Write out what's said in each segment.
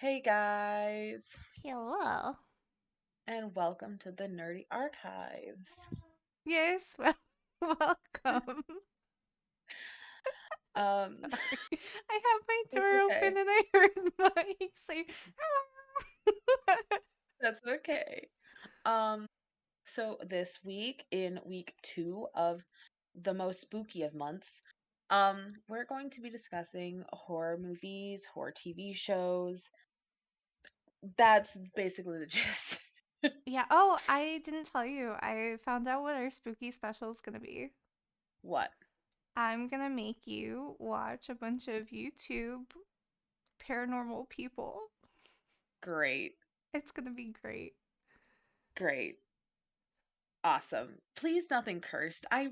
Hey guys, Hello. and welcome to the Nerdy Archives. Yes, welcome. Um, Sorry. I have my it's door okay. open and I heard Mike say, hello. That's okay. Um, so this week, in week two of the most spooky of months, we're going to be discussing horror movies, horror TV shows. That's basically the gist. Yeah, oh, I didn't tell you. I found out what our spooky special is going to be. What? I'm going to make you watch a bunch of YouTube paranormal people. Great, It's going to be great. great, awesome. Please, nothing cursed. I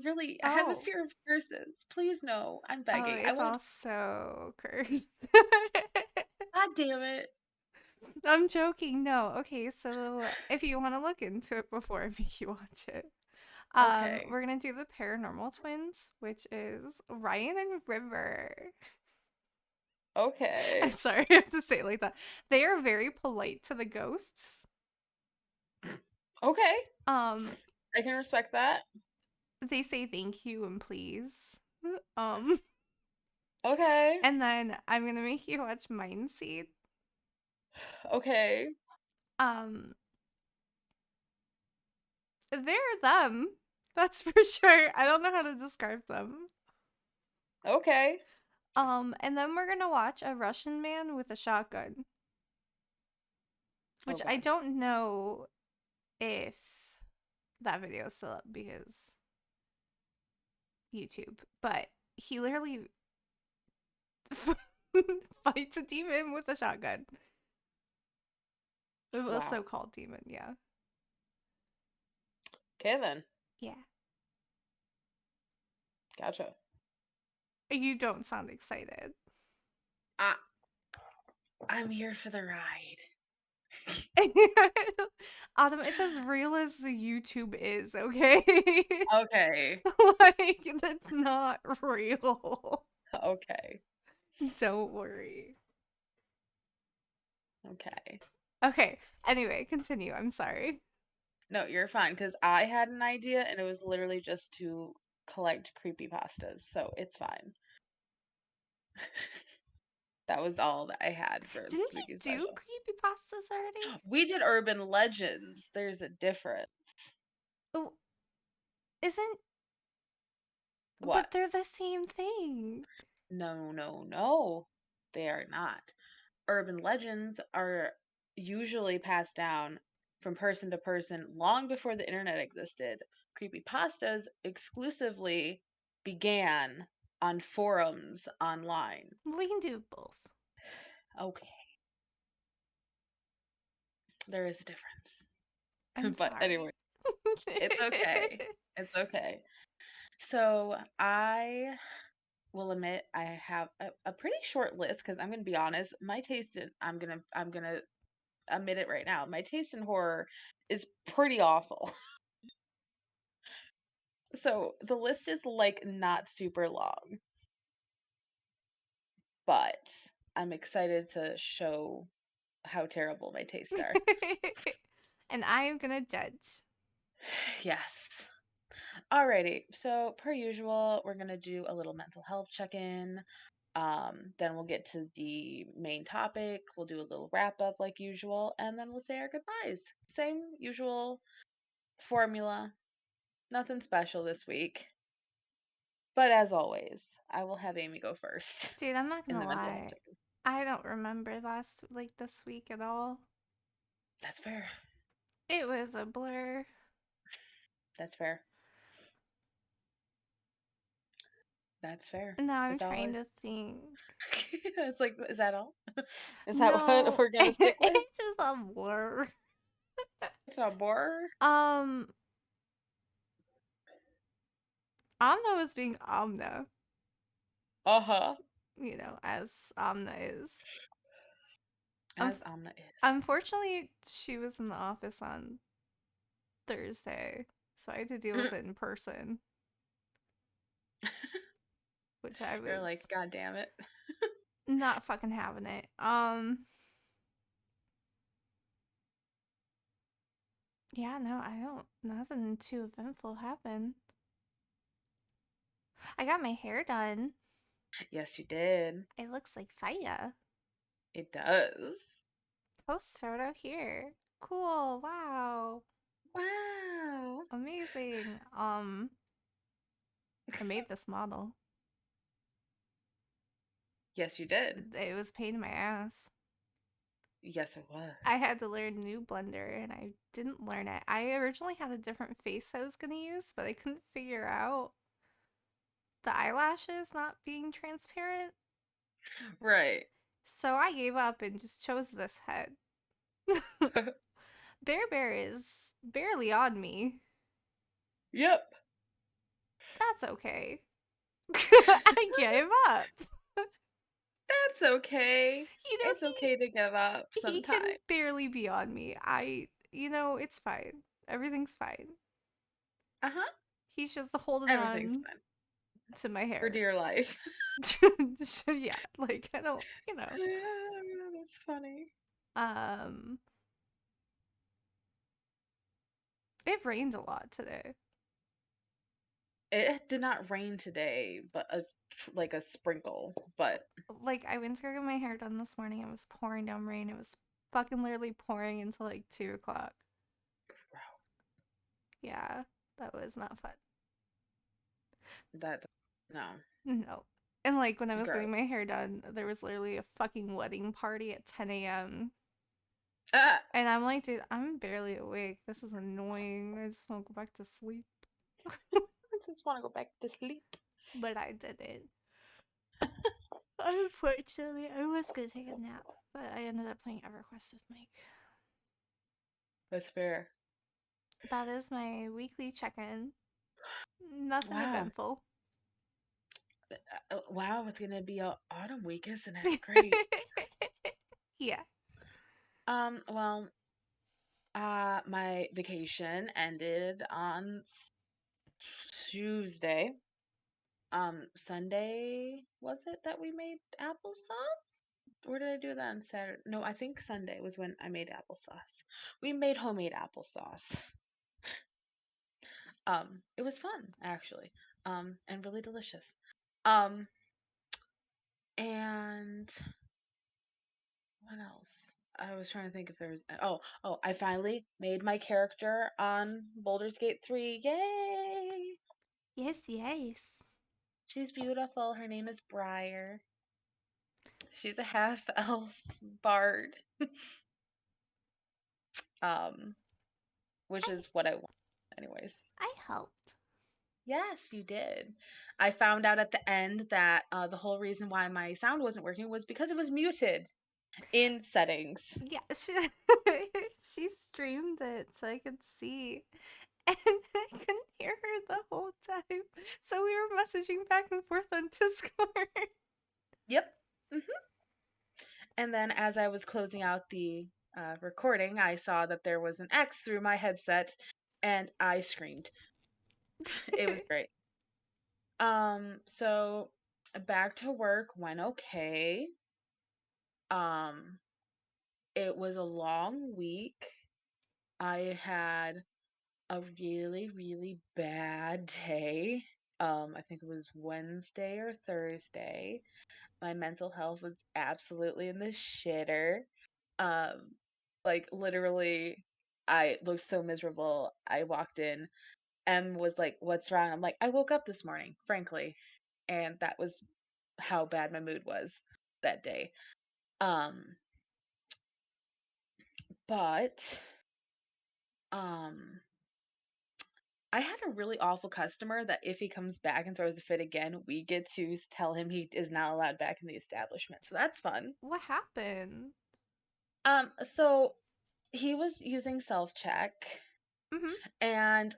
have a Oh, fear of curses. Please, no. I'm oh, begging. I it's won't. also cursed. God damn it. I'm joking. No. Okay, so if you want to look into it before I make you watch it, Okay. we're gonna do the Paranormal Twins, which is Ryan and River. I'm Okay. sorry, I have to say it like that. They are very polite to the ghosts. Okay. Um, I can respect that. they say thank you and please. Um, Okay. and then I'm gonna make you watch Mindseed. Okay. Um, they're them. That's for sure. I don't know how to describe them. Okay. And then we're gonna watch A Russian Man with a Shotgun, which I Okay. don't know if that video is still up because YouTube, but he literally fights a demon with a shotgun. A Wow. so-called demon, yeah. Okay then. Yeah. Gotcha. You don't sound excited. I I'm here for the ride. Autumn, it's as real as YouTube is, okay? Okay. Like, that's not real. Okay. Don't worry. Okay. Okay, anyway, continue. I'm sorry. No, you're fine because I had an idea and it was literally just to collect creepy pastas, so it's fine. That was all that I had for the Didn't we spooky do special. creepypastas already? We did urban legends. There's a difference. Oh, isn't What? but they're the same thing. No, no, no. They are not. Urban legends are usually passed down from person to person long before the internet existed. Creepypastas exclusively began on forums online. We can do both. Okay, there is a difference. I'm But anyway, sorry. it's okay. It's okay. So I will admit I have a pretty short list because I'm gonna be honest, my taste in I'm gonna admit it right now. My taste in horror is pretty awful. So the list is like not super long, but I'm excited to show how terrible my tastes are. And I am gonna judge. Yes. Alrighty. So per usual, we're gonna do a little mental health check-in. Then we'll get to the main topic. We'll do a little wrap up like usual, and then we'll say our goodbyes. Same usual formula. Nothing special this week. But as always, I will have Amy go first Dude, I'm not in gonna the mental health lie. check-in. I don't remember this week at all. That's fair. It was a blur. That's fair. That's fair. Now I'm Is that trying what? to think. It's like, is that all? Is that what No, we're gonna stick with? it's just a blur. It's a bore? Um, Amna was being Amna, Uh-huh. as Amna is. As Amna is. Unfortunately, she was in the office on Thursday, so I had to deal with it in person, which I You're like, was God damn it. not fucking having it. Yeah, no, I don't. Nothing too eventful happened. I got my hair done. Yes, you did. It looks like fire. It does. Post photo here. Cool. Wow. Wow. Amazing. I made this model. Yes, you did. It was a pain in my ass. Yes, it was. I had to learn new Blender and I didn't learn it. I originally had a different face I was gonna use, but I couldn't figure out the eyelashes not being transparent. Right. So I gave up and just chose this head. Bear Bear is barely on me. Yep. That's okay. I gave up. That's okay. You know, It's okay to give up he can sometimes. barely be on me. It's fine. Everything's fine. Uh-huh. He's just holding Everything's on fine. to my For hair. dear life. Yeah, like I don't. Yeah, that's funny. Um, it rained a lot today. It did not rain today, but like a sprinkle, but Like I went to go get my hair done this morning. It was pouring down rain. It was fucking literally pouring until like 2 o'clock. Yeah, that was not fun. that no. No. And like when I was Gross. getting my hair done, there was literally a fucking wedding party at 10 a.m. Ah, And I'm like, dude, I'm barely awake. This is annoying. I just want to go back to sleep. I just want to go back to sleep. But I didn't. Unfortunately, I was gonna take a nap, but I ended up playing EverQuest with Mike. That's fair. That is my weekly check-in. Nothing Wow. eventful. Wow, it's gonna be a autumn week, isn't it? Great. Yeah. Well, my vacation ended on Tuesday. Sunday was it that we made applesauce? Or did I do that on Saturday? No, I think Sunday was when I made applesauce. We made homemade applesauce. It was fun actually. And really delicious. Um, and what else? I was trying to think if there was oh, I finally made my character on Baldur's Gate 3. Yay! Yes, yes. She's beautiful. Her name is Briar. She's a half elf bard. Um, which I is what I want anyways. I helped. Yes, you did. I found out at the end that the whole reason why my sound wasn't working was because it was muted in settings. Yeah, she streamed it so I could see. And I couldn't hear her the whole time. So we were messaging back and forth on Discord. Yep. Hmm. And then as I was closing out the recording, I saw that there was an X through my headset and I screamed. It was great. So back to work went okay. Um, it was a long week. I had a really, really bad day. I think it was Wednesday or Thursday. My mental health was absolutely in the shitter. Um, like literally, I looked so miserable. I walked in. Em was like, "What's wrong?" I'm like, "I woke up this morning, frankly," and that was how bad my mood was that day. Um, but um, I had a really awful customer that if he comes back and throws a fit again, we get to tell him he is not allowed back in the establishment. So that's fun. What happened? So he was using self-check Mm-hmm. and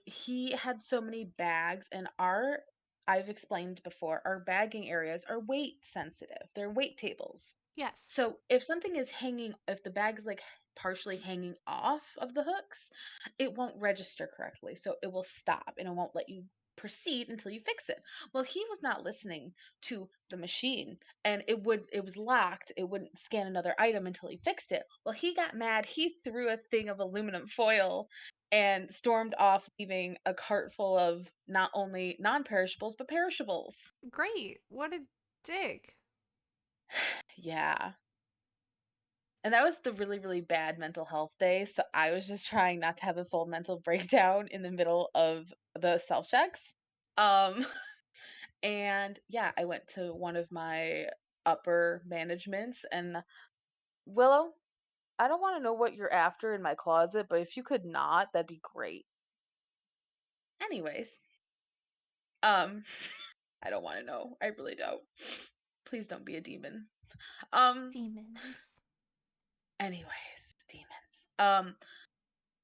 he had so many bags and our I've explained before, our bagging areas are weight sensitive. They're weight tables. Yes. So if something is hanging, if the bag is like partially hanging off of the hooks, it won't register correctly. So it will stop and it won't let you proceed until you fix it. Well, he was not listening to the machine, and it was locked. It wouldn't scan another item until he fixed it. Well, he got mad. He threw a thing of aluminum foil and stormed off, leaving a cart full of not only non-perishables but perishables. Great. What a dick. Yeah. And that was the really, really bad mental health day. So I was just trying not to have a full mental breakdown in the middle of the self checks. Um, and yeah, I went to one of my upper managements and Willow, I don't want to know what you're after in my closet, but if you could not, that'd be great. Anyways, um, I don't want to know. I really don't. Please don't be a demon. Um, Demons. anyways, demons.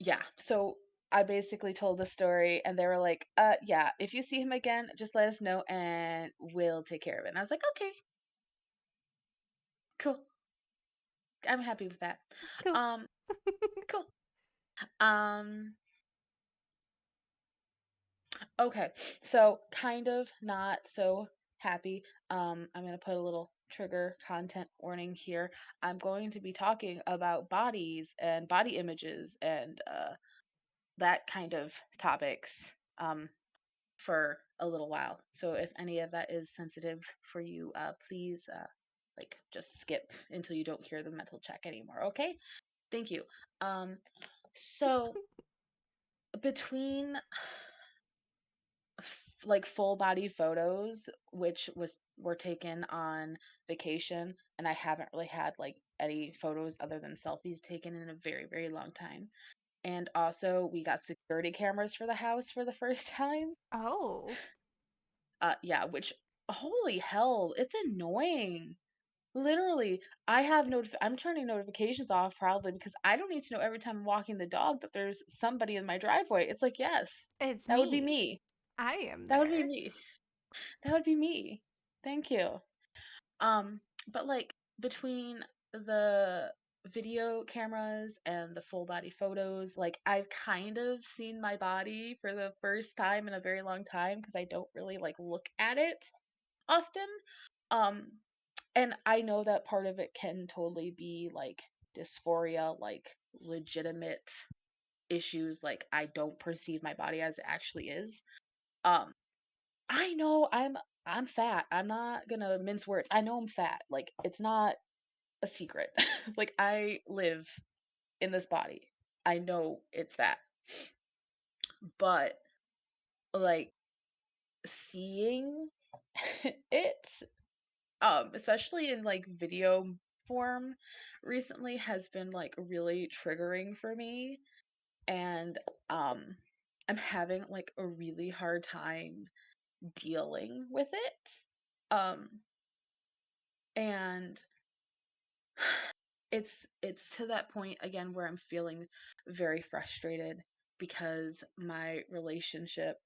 Yeah, so I basically told the story and they were like, yeah, if you see him again, just let us know and we'll take care of it." And I was like, "Okay, cool. I'm happy with that." Cool. Um, cool. Um, okay. So kind of not so happy. I'm gonna put a little trigger content warning here. I'm going to be talking about bodies and body images and that kind of topics. For a little while. So if any of that is sensitive for you, please like just skip until you don't hear the mental check anymore. Okay? Thank you. Um, so between like full body photos, which was were taken on vacation, and I haven't really had like any photos other than selfies taken in a very, very long time. And also, we got security cameras for the house for the first time. Oh, Yeah, which holy hell, it's annoying. Literally, I'm turning notifications off probably because I don't need to know every time I'm walking the dog that there's somebody in my driveway. It's like, yes, it's that would be me. me. I am That would be there. me. That would be me. Thank you. Um, but like between the video cameras and the full body photos, like I've kind of seen my body for the first time in a very long time because I don't really like look at it often. Um, and I know that part of it can totally be like dysphoria, like legitimate issues, like I don't perceive my body as it actually is. Um, I know I'm fat. I'm not gonna mince words. I know I'm fat. Like it's not a secret. Like I live in this body. I know it's fat. But like seeing it especially in like video form recently has been like really triggering for me and um I'm having like a really hard time dealing with it. Um and it's to that point again where I'm feeling very frustrated because my relationship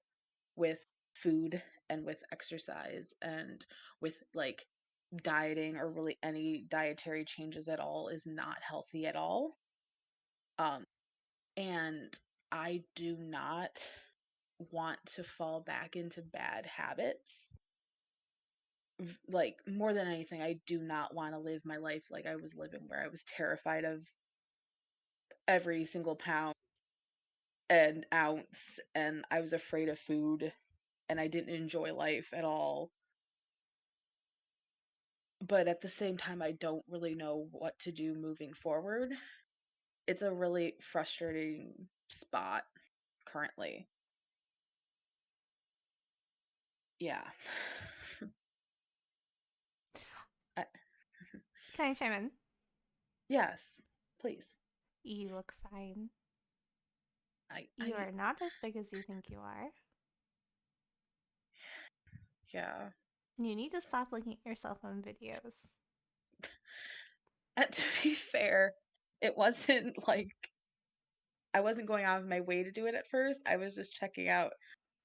with food and with exercise and with like dieting or really any dietary changes at all is not healthy at all. Um, and I do not want to fall back into bad habits. Like more than anything, I do not want to live my life like I was living where I was terrified of every single pound and ounce and I was afraid of food and I didn't enjoy life at all. But at the same time, I don't really know what to do moving forward. It's a really frustrating spot currently. Yeah. I, Can I chime in? yes, please. You look fine. I, You I, are not as big as you think you are. yeah. You need to stop looking at yourself on videos. To be fair, it wasn't like I wasn't going out of my way to do it at first. I was just checking out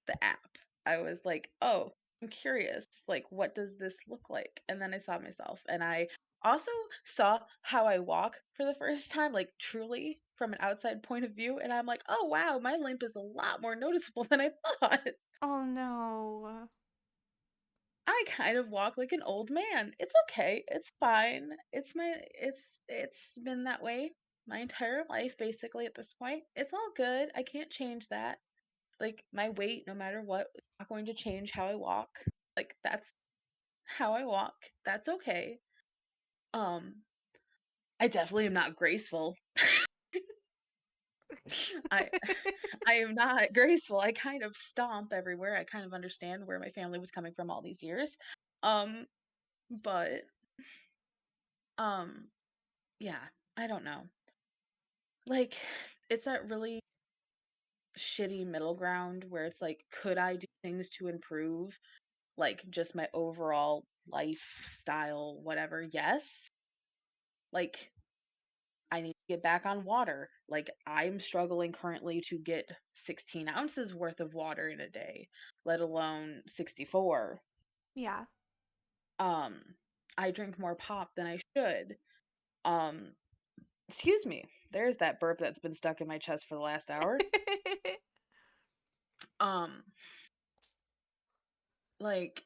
the app. I was like, "Oh, I'm curious. Like, what does this look like?" And then I saw myself, and I also saw how I walk for the first time, like truly from an outside point of view, and I'm like, "Oh wow, my limp is a lot more noticeable than I thought." Oh no. I kind of walk like an old man. It's okay. It's fine. It's been that way my entire life basically at this point. It's all good. I can't change that. Like my weight no matter what is not going to change how I walk. Like that's how I walk. That's okay. Um I definitely am not graceful. I I am not graceful. I kind of stomp everywhere. I kind of understand where my family was coming from all these years. Um but um yeah, I don't know. Like, it's that really shitty middle ground where it's like, could I do things to improve, like, just my overall lifestyle, whatever? Yes. Like, I need to get back on water. Like, I'm struggling currently to get 16 ounces worth of water in a day, let alone 64. Yeah. Um, I drink more pop than I should. Um, excuse me. There's that burp that's been stuck in my chest for the last hour. Um, like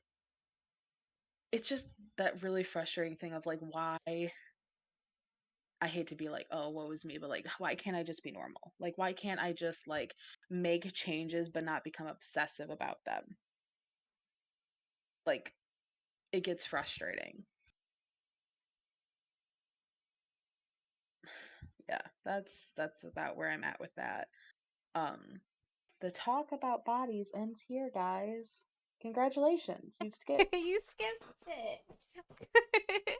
it's just that really frustrating thing of like why I hate to be like, oh, woe is me, but like why can't I just be normal? Like why can't I just like make changes but not become obsessive about them? Like it gets frustrating. Yeah, that's about where I'm at with that. Um the talk about bodies ends here, guys. Congratulations, you've skipped. You skipped it.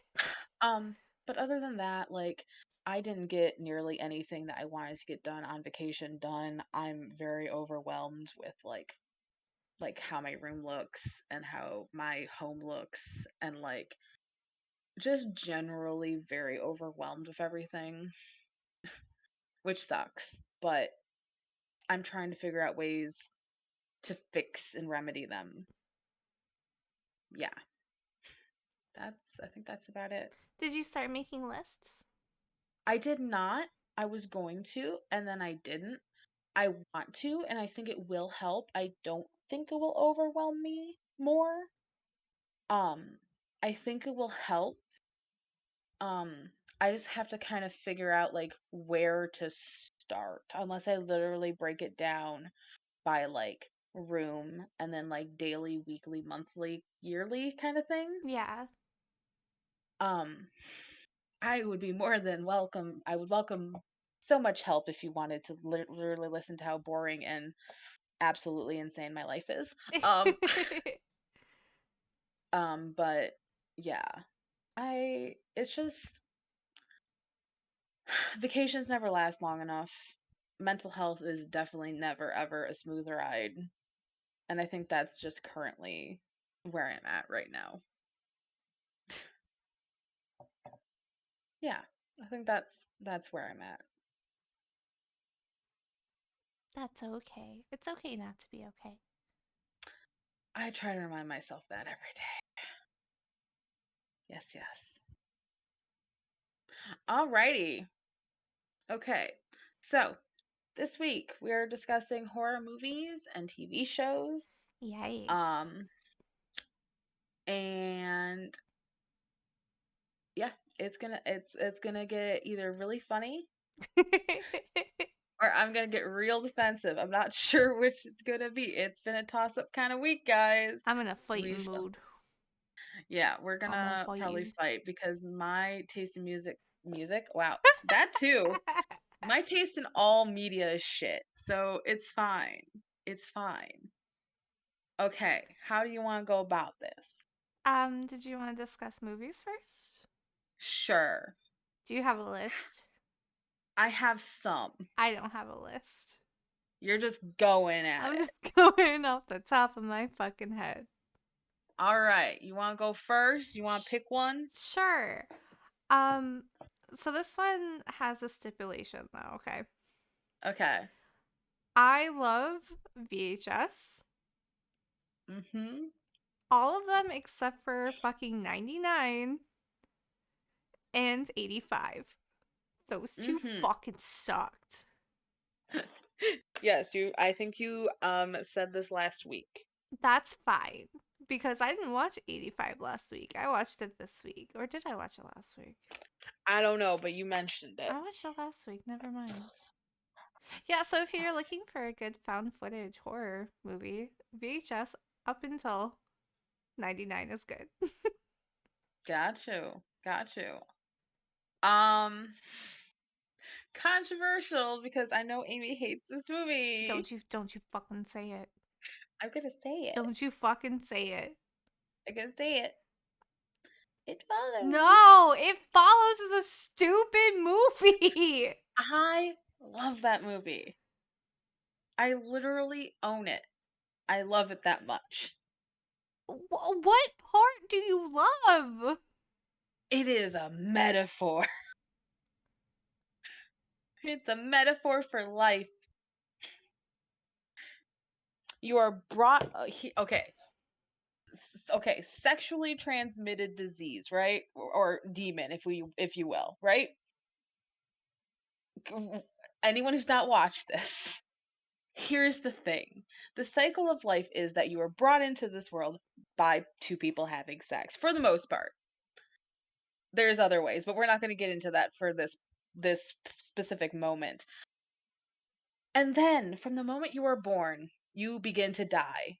Um, but other than that, like I didn't get nearly anything that I wanted to get done on vacation done. I'm very overwhelmed with like how my room looks and how my home looks and like just generally very overwhelmed with everything, which sucks. But I'm trying to figure out ways to fix and remedy them. Yeah, I think that's about it. Did you start making lists? I did not. I was going to, and then I didn't. I want to, and I think it will help. I don't think it will overwhelm me more. Um, I think it will help. I just have to kind of figure out like where to start, unless I literally break it down by like room and then like daily, weekly, monthly, yearly kind of thing. Yeah. Um, I would be more than welcome. I would welcome so much help if you wanted to literally listen to how boring and absolutely insane my life is. Um, but yeah, it's just vacations never last long enough. Mental health is definitely never ever a smooth ride. And I think that's just currently where I'm at right now. Yeah, I think that's where I'm at. That's okay. It's okay not to be okay. I try to remind myself that every day. Yes, yes. Alrighty. Okay. So this week we are discussing horror movies and TV shows. Yes. Um, and yeah, it's gonna get either really funny or I'm gonna get real defensive. I'm not sure which it's gonna be. It's been a toss up kind of week, guys. I'm in a fighting We shall. mood. Yeah, we're I'm gonna gonna fight probably you. fight because my taste in music, wow, that too. My taste in all media is shit, so it's fine. It's fine. Okay, how do you want to go about this? Did you want to discuss movies first? Sure. Do you have a list? I have some. I don't have a list. You're just going at I'm it. just going off the top of my fucking head. All right, you want to go first? You want to Sh- pick one? sure. Um, so this one has a stipulation though, okay? Okay. I love VHS. Mhm. All of them except for fucking 99 and 85. Those two Mhm. fucking sucked. Yes, I think you said this last week. That's fine. Because I didn't watch 85 last week. I watched it this week. Or did I watch it last week? I don't know, but you mentioned it. I watched it last week. Never mind. Yeah, so if you're looking for a good found footage horror movie, VHS up until 99 is good. Got you. Got you. Um, Controversial because I know Amy hates this movie. Don't you fucking say it. I'm gonna say it. Don't you fucking say it. I'm gonna say it. It follows. No, It Follows is a stupid movie. I love that movie. I literally own it. I love it that much. What part do you love? It is a metaphor. It's a metaphor for life. You are brought. Okay. Okay. Sexually transmitted disease, right? Or demon, if you will, right? Anyone who's not watched this, here's the thing. The cycle of life is that you are brought into this world by two people having sex, for the most part. There's other ways, but we're not going to get into that for this specific moment. And then, from the moment you are born, you begin to die.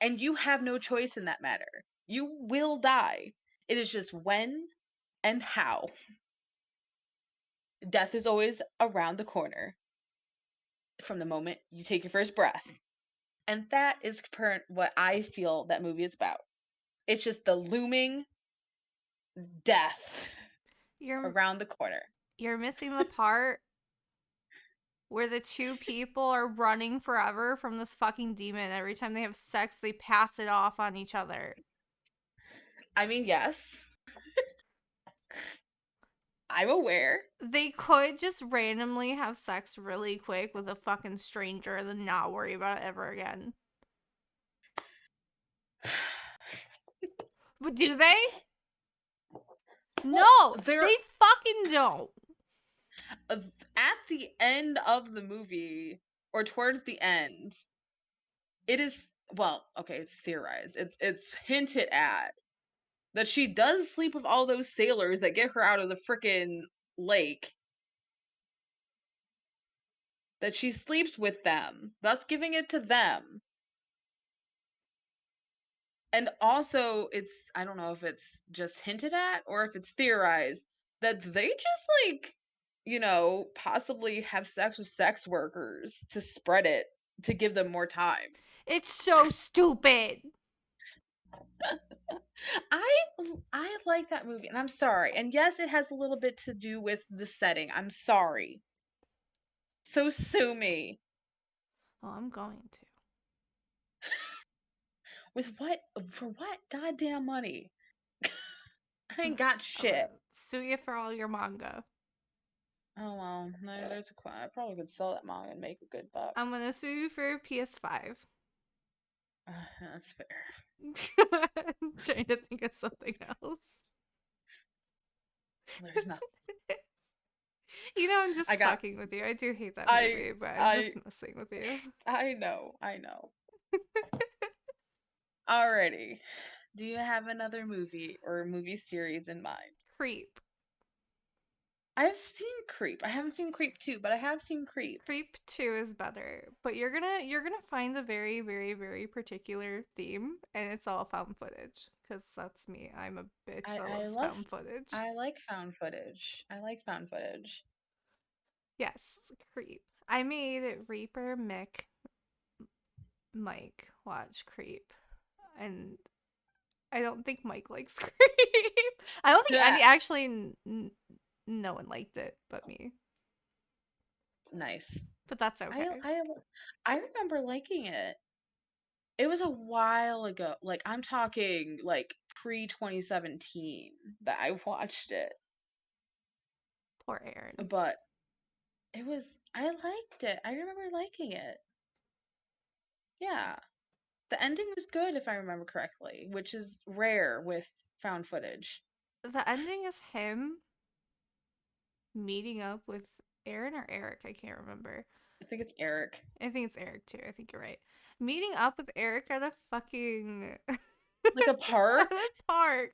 And you have no choice in that matter. You will die. It is just when and how. Death is always around the corner from the moment you take your first breath. And that is what I feel that movie is about. It's just the looming death You're around the corner. you're missing the part where the two people are running forever from this fucking demon. Every time they have sex, they pass it off on each other. I mean, yes, I'm aware. They could just randomly have sex really quick with a fucking stranger and then not worry about it ever again. But do they? Well, No, they're they fucking don't. at the end of the movie or towards the end, it is, well, okay, it's theorized. It's hinted at that she does sleep with all those sailors that get her out of the frickin' lake. That she sleeps with them, thus giving it to them. And also, it's, I don't know if it's just hinted at or if it's theorized that they just like, possibly have sex with sex workers to spread it, to give them more time. It's so stupid. I I like that movie, and I'm sorry. And yes, it has a little bit to do with the setting. I'm sorry. So sue me. Well, I'm going to. With what? For what? Goddamn money. I ain't got I'm gonna shit. sue you for all your manga. Oh well, no, there's a I probably could sell that manga and make a good buck. I'm gonna sue you for PS5. That's fair. I'm trying to think of something else. There's nothing. I'm just I got. fucking with you. I do hate that I. movie, but I'm I. just messing with you. I know. I know. Alrighty. Do you have another movie or movie series in mind? Creep. I've seen Creep. I haven't seen Creep 2, but I have seen Creep. Creep 2 is better, but you're gonna find a very, very, very particular theme, and it's all found footage. Cause that's me. I'm a bitch that I loves love. found footage. I like found footage. I like found footage. Yes, Creep. I made Reaper, Mick, Mike watch Creep, and I don't think Mike likes Creep. I don't think Yeah. any actually no one liked it but me. Nice. But that's okay. I remember liking it. It was a while ago. Like I'm talking like pre 2017 that I watched it. Poor Aaron. But I liked it. I remember liking it. Yeah. The ending was good if I remember correctly, which is rare with found footage. The ending is him meeting up with Aaron or Eric, I can't remember. I think it's Eric. I think it's Eric too. I think you're right. Meeting up with Eric at a fucking Like a at park? a park,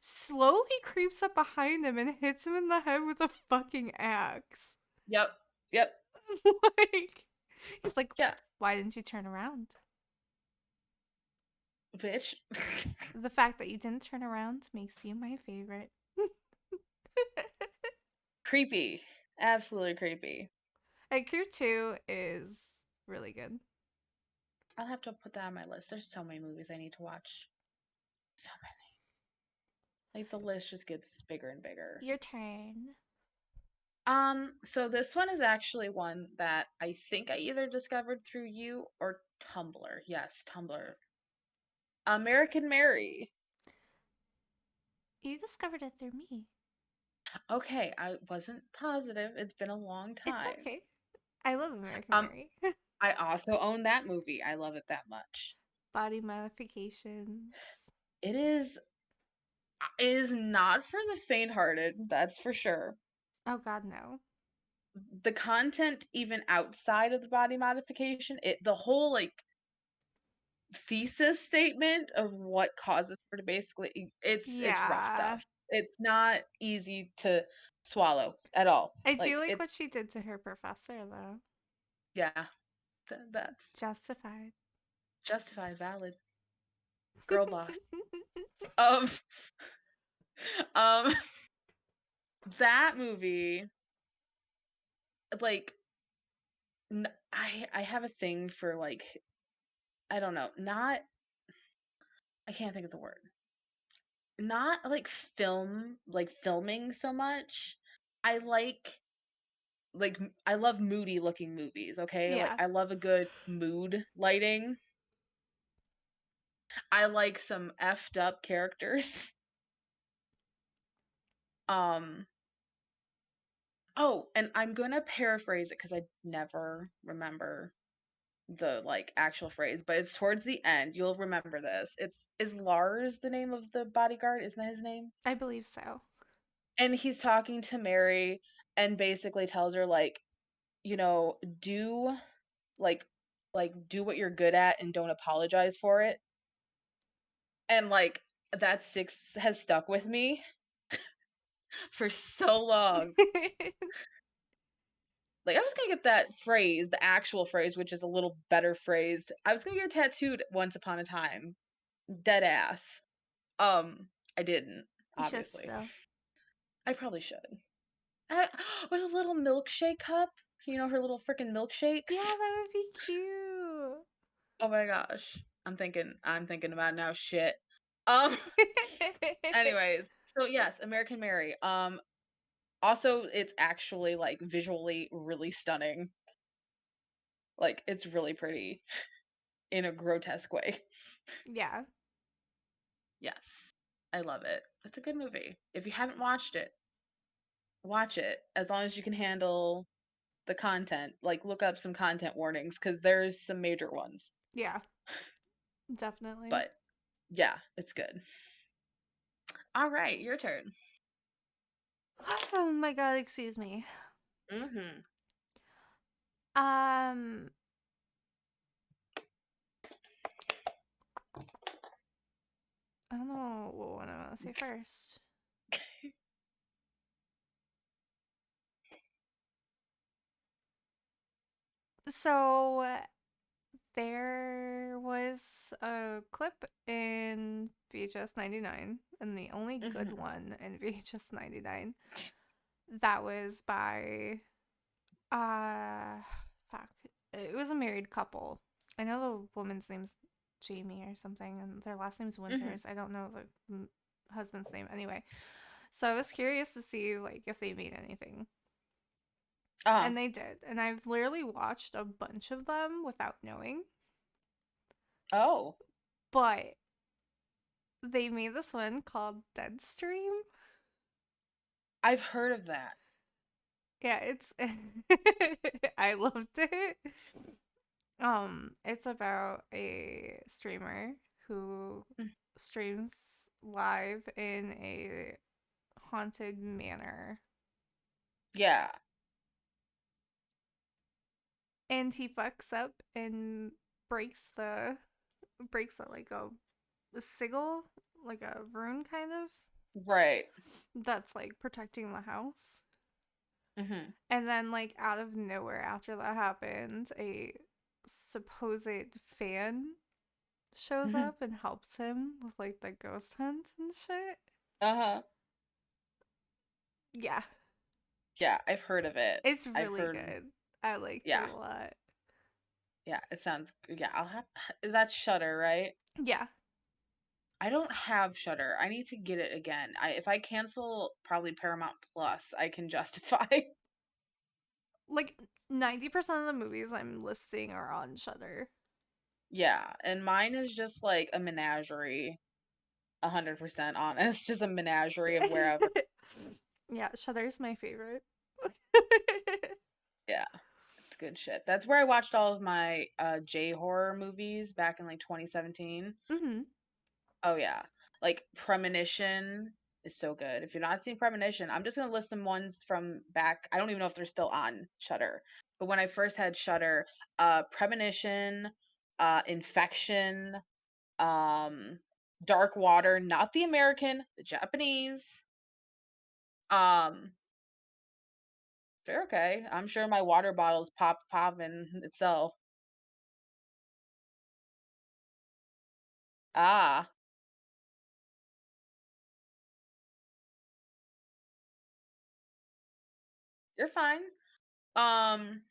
slowly creeps up behind him and hits him in the head with a fucking axe. Yep. Yep. Like, he's like, Yeah. why didn't you turn around? Bitch. The fact that you didn't turn around makes you my favorite. Creepy. Absolutely creepy. And Creep 2 is really good. I'll have to put that on my list. There's so many movies I need to watch. So many. Like the list just gets bigger and bigger. Your turn. So this one is actually one that I think I either discovered through you or Tumblr. Yes, Tumblr. American Mary. You discovered it through me. Okay, I wasn't positive. It's been a long It's time. okay. I love American Um, Mary. I also own that movie. I love it that much. Body modifications. It is not for the faint-hearted, that's for sure. Oh god, no. The content even outside of the body modification, the whole like thesis statement of what causes her to basically it's rough Yeah. stuff. It's not easy to swallow at all. I do Like like what it's she did to her professor, though. yeah, that's Justified. justified, valid. Girl boss. Um um that movie like I have a thing for like I don't know, not I can't think of the word. Not like filming so much. I I love moody looking movies, okay? Like Yeah. I love a good mood lighting. I like some effed up characters. Um oh, and I'm gonna paraphrase it because I never remember the like actual phrase, but it's towards the end. You'll remember this. It's is Lars the name of the bodyguard? Isn't that his name? I believe so. And he's talking to Mary and basically tells her like, do like do what you're good at and don't apologize for it. And like that six has stuck with me for so long. Like I was gonna get that phrase, the actual phrase, which is a little better phrased. I was gonna get it tattooed once upon a time. Dead ass. I didn't, You should obviously. still. I probably should. With a little milkshake cup. Her little freaking Yeah, milkshakes. that would be cute. Oh my gosh. I'm thinking about it now. Shit. Um anyways, so yes, American Mary. Also it's actually like visually really stunning. Like it's really pretty in a grotesque way. Yeah. Yes. I love it. It's a good movie. If you haven't watched it, watch it as long as you can handle the content. Like look up some content warnings cuz there's some major ones. Yeah. Definitely. But yeah, it's good. All right, your turn. Oh my god, excuse me. Mhm. Um, I don't know what I want to say first. So there was a clip in VHS 99, and the only good Mhm. one in VHS 99 that was by uh fuck. It was a married couple. I know the woman's name's Jamie or something, and their last name's Mhm. Winters. I don't know the husband's name anyway. So I was curious to see like if they made anything. Uh-huh. And they did. And I've literally watched a bunch of them without knowing. Oh, But they made this one called Deadstream. I've heard of that. Yeah, it's I loved it. It's about a streamer who Mm. streams live in a haunted manor. Yeah. and he fucks up and breaks the like a sigil, like a rune kind of Right. that's like protecting the house. Hmm. And then like out of nowhere after that happens, a supposed fan shows Hmm. up and helps him with like the ghost hunt and shit. Uh-huh. Yeah, Yeah, I've heard of it. it's I've really heard, good. I liked it yeah. a lot. Yeah, it sounds, yeah, I'll have, that's Shutter, right? Yeah, I don't have Shutter. I need to get it again. If I cancel probably Paramount Plus, I can justify. like 90% of the movies I'm listing are on Shudder. Yeah, and mine is just like a menagerie, 100% honest, just a menagerie of wherever. Yeah, Shudder's my favorite. Yeah, it's good shit. That's where I watched all of my J horror movies back in like 2017. Hmm. Oh yeah. Like Premonition is so good. If you're not seeing Premonition, I'm just gonna list some ones from back. I don't even know if they're still on Shutter. But when I first had Shutter, Premonition, Infection, um, Dark Water, not the American, the Japanese. Um, they're okay. I'm sure my water bottle's popping itself. Ah, you're fine. Um,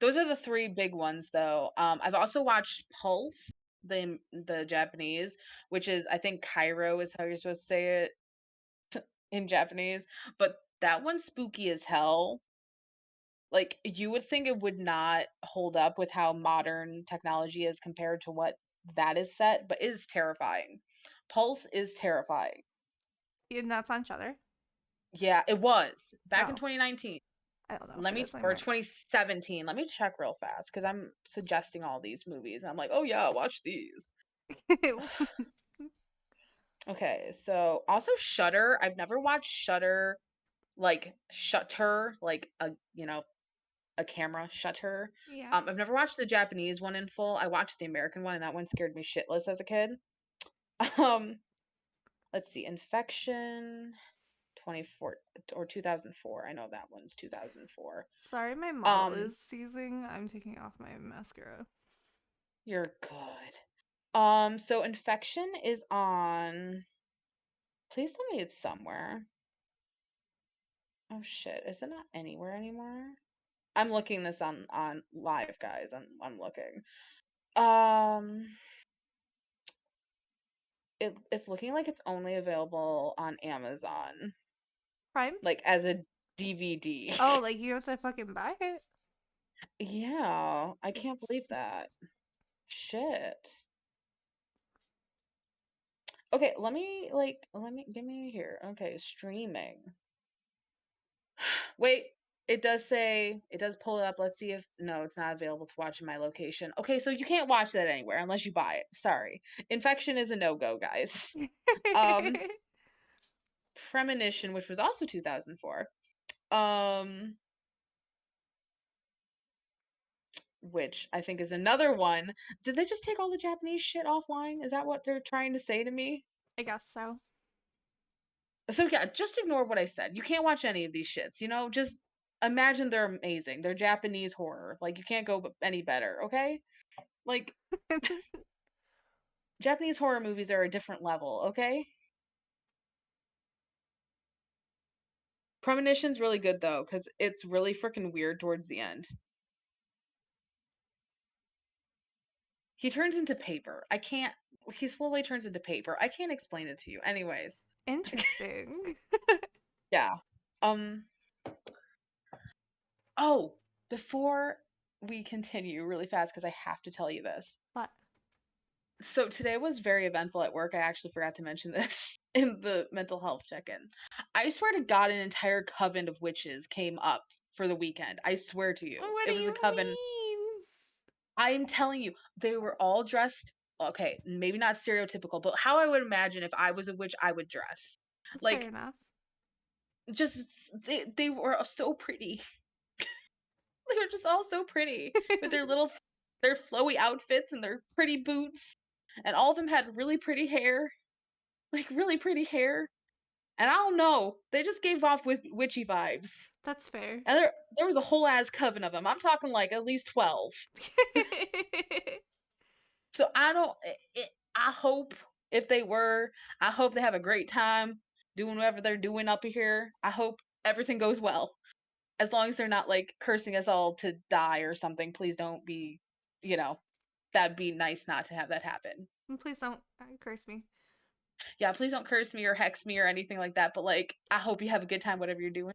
Those are the 3 big ones, though. I've also watched Pulse, the Japanese, which is I think Cairo is how you're supposed to say it in Japanese, but that one's spooky as hell. Like, you would think it would not hold up with how modern technology is compared to what that is set, but it is terrifying. Pulse is terrifying. And that's on Shudder. Yeah, it was back in Oh, 2019. I don't know if Let it me is or anymore. 2017. Let me check real fast because I'm suggesting all these movies. I'm like, oh yeah, watch these. Okay, so also Shutter. I've never watched Shutter like Shutter, like a camera Shutter. Yeah. I've never watched the Japanese one in full. I watched the American one, and that one scared me shitless as a kid. Um, let's see, Infection 24 or 2004. I know that one's 2004. Sorry, my model Um, is seizing. I'm taking off my mascara. you're good. So Infection is on. Please tell me it's somewhere. Oh shit, is it not anywhere anymore? I'm looking this on live, guys. I'm looking. Um, it's looking like it's only available on Amazon, Prime? like as a DVD. Oh, like you have to fucking buy it? Yeah, I can't believe that. Shit. Okay, let me give me here. Okay, streaming. Wait, it does pull it up. Let's see if no, it's not available to watch in my location. Okay, so you can't watch that anywhere unless you buy it. Sorry. Infection is a no-go, guys. Um, Premonition, which was also 2004. Um, which I think is another one. Did they just take all the Japanese shit offline? Is that what they're trying to say to me? I guess so. So yeah, just ignore what I said. You can't watch any of these shits, just imagine they're amazing. They're Japanese horror. Like you can't go any better, okay? Like Japanese horror movies are a different level, okay? Premonition's really good though, because it's really freaking weird towards the end. He turns into paper. He slowly turns into paper. I can't explain it to you. Anyways, Interesting. yeah. Um, oh, before we continue really fast, because I have to tell you this. But So today was very eventful at work. I actually forgot to mention this in the mental health check-in. I swear to God, an entire coven of witches came up for the weekend. I swear to you. what It do was a you coven. mean? I'm telling you, they were all dressed. Okay, maybe not stereotypical, but how I would imagine if I was a witch, I would dress. Fair Like, enough. just they were so pretty. They were just all so pretty with their flowy outfits and their pretty boots, and all of them had really pretty hair, like, really pretty hair, and I don't know, they just gave off witchy vibes, That's fair. and there was a whole ass coven of them. I'm talking, like, at least 12. So I don't I hope if they were, I hope they have a great time doing whatever they're doing up here. I hope everything goes well. As long as they're not, like, cursing us all to die or something, please don't be, you know, that'd be nice not to have that happen. Please don't curse me. Yeah, please don't curse me or hex me or anything like that, but, like, I hope you have a good time whatever you're doing.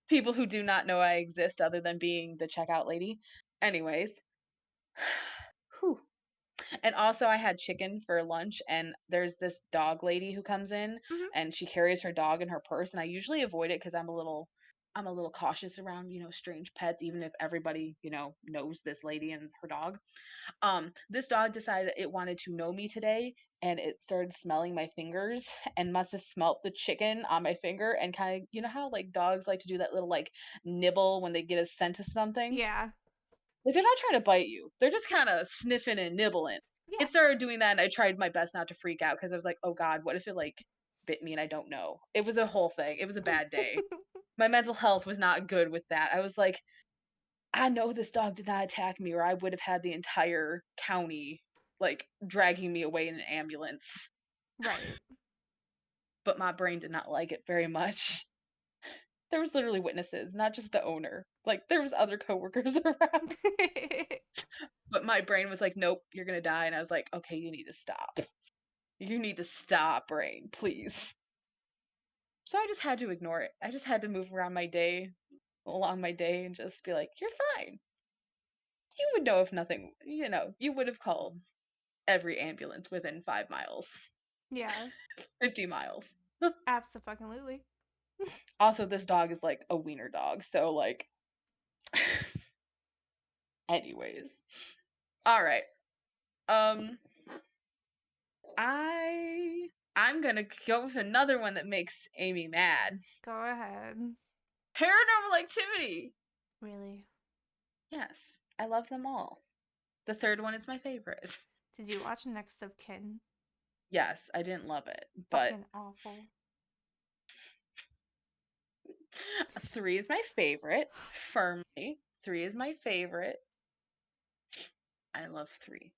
People who do not know I exist other than being the checkout lady. Anyways. Whew. And also I had chicken for lunch, and there's this dog lady who comes in, Mhm. and she carries her dog in her purse, and I usually avoid it because I'm a little cautious around, strange pets, even if everybody, knows this lady and her dog. This dog decided it wanted to know me today, and it started smelling my fingers and must have smelt the chicken on my finger and kind of, you know how like dogs like to do that little like nibble when they get a scent of something? Yeah. Like, they're not trying to bite you. They're just kinda sniffing and nibbling. Yeah. It started doing that, and I tried my best not to freak out because I was like, "Oh god, what if it, like, bit me and I don't know?" It was a whole thing. It was a bad day. My mental health was not good with that. I was like, "I know this dog did not attack me, or I would have had the entire county, like, dragging me away in an ambulance." Right. But my brain did not like it very much. There was literally witnesses, not just the owner. Like, there was other coworkers around. But my brain was like, "Nope, you're gonna die," and I was like, "Okay, you need to stop. You need to stop, brain, please." So I just had to ignore it. I just had to move around my day along my day and just be like, "You're fine." You would know if nothing you would have called every ambulance within 5 miles, Yeah. 50 miles. Absolutely. Also, this dog is like a wiener dog, so, like anyways. Alright, um, I'm gonna go with another one that makes Amy mad. Go ahead. Paranormal Activity! Really. Yes, I love them all. The 3rd one is my favorite. Did you watch Next of Kin? Yes, I didn't love it, but Fucking awful. 3 is my favorite, firmly. 3 is my favorite. I love 3.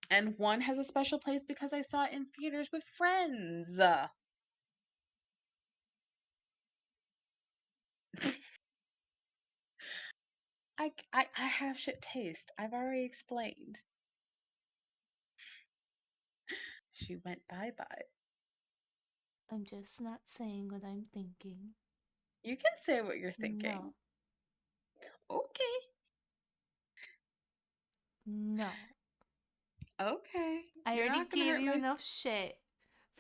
And 1 has a special place because I saw it in theaters with friends. I have shit taste. I've already explained. She went bye-bye. I'm just not saying what I'm thinking. You can say what you're thinking. No. Okay. No. Okay. I You're already not gonna gave hurt you my enough shit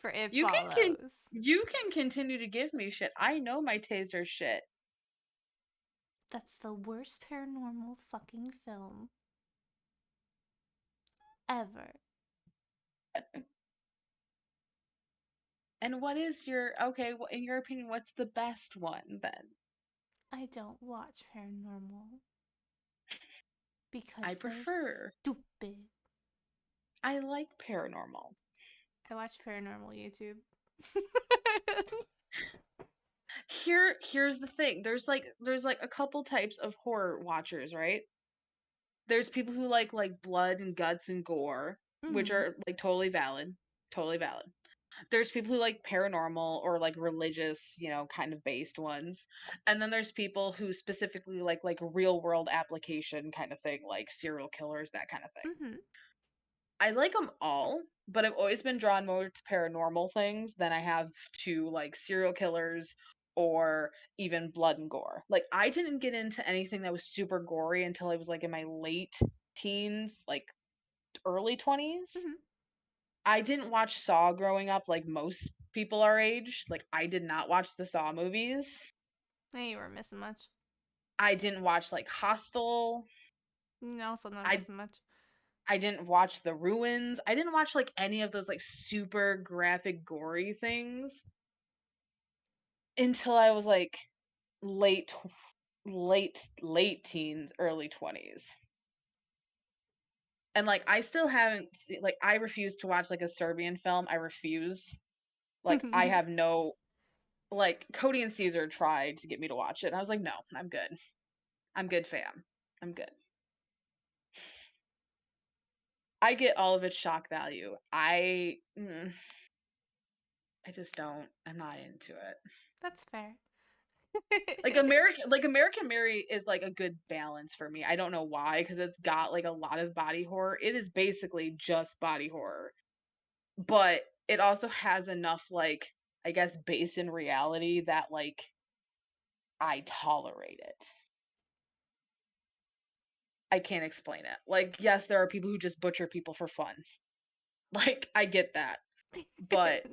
for It You can con Follows. you can continue to give me shit. I know my taser shit. That's the worst paranormal fucking film ever. And what is your okay, well, in your opinion, what's the best one then? I don't watch paranormal I because they're prefer. stupid. I like paranormal. I watch paranormal YouTube. Here's the thing. There's like a couple types of horror watchers, right? There's people who like blood and guts and gore, which Mhm. are like totally valid. Totally valid. There's people who like paranormal or like religious, kind of based ones. And then there's people who specifically like real world application kind of thing, like serial killers, that kind of thing. Mhm. I like them all, but I've always been drawn more to paranormal things than I have to like serial killers or even blood and gore. Like I didn't get into anything that was super gory until I was like in my late teens, like early 20s. Mhm. I didn't watch Saw growing up like most people our age. Like I did not watch the Saw movies. Hey, you were missing much. I didn't watch like Hostel. Also not I missing much. I didn't watch The Ruins. I didn't watch like any of those like super graphic gory things until I was like late late teens, early 20s. And, like, I still haven't see like, I refuse to watch, like, a Serbian film, I refuse. Like, I have no like, Cody and Caesar tried to get me to watch it, and I was like, "No, I'm good. I'm good, fam. I'm good." I get all of its shock value. I just don't. I'm not into it. That's fair. American Mary is, like, a good balance for me. I don't know why, because 'cause it's got, like, a lot of body horror. It is basically just body horror, but it also has enough, like, I guess, base in reality that, like, I tolerate it. I can't explain it. Like, yes, there are people who just butcher people for fun. Like, I get that. But,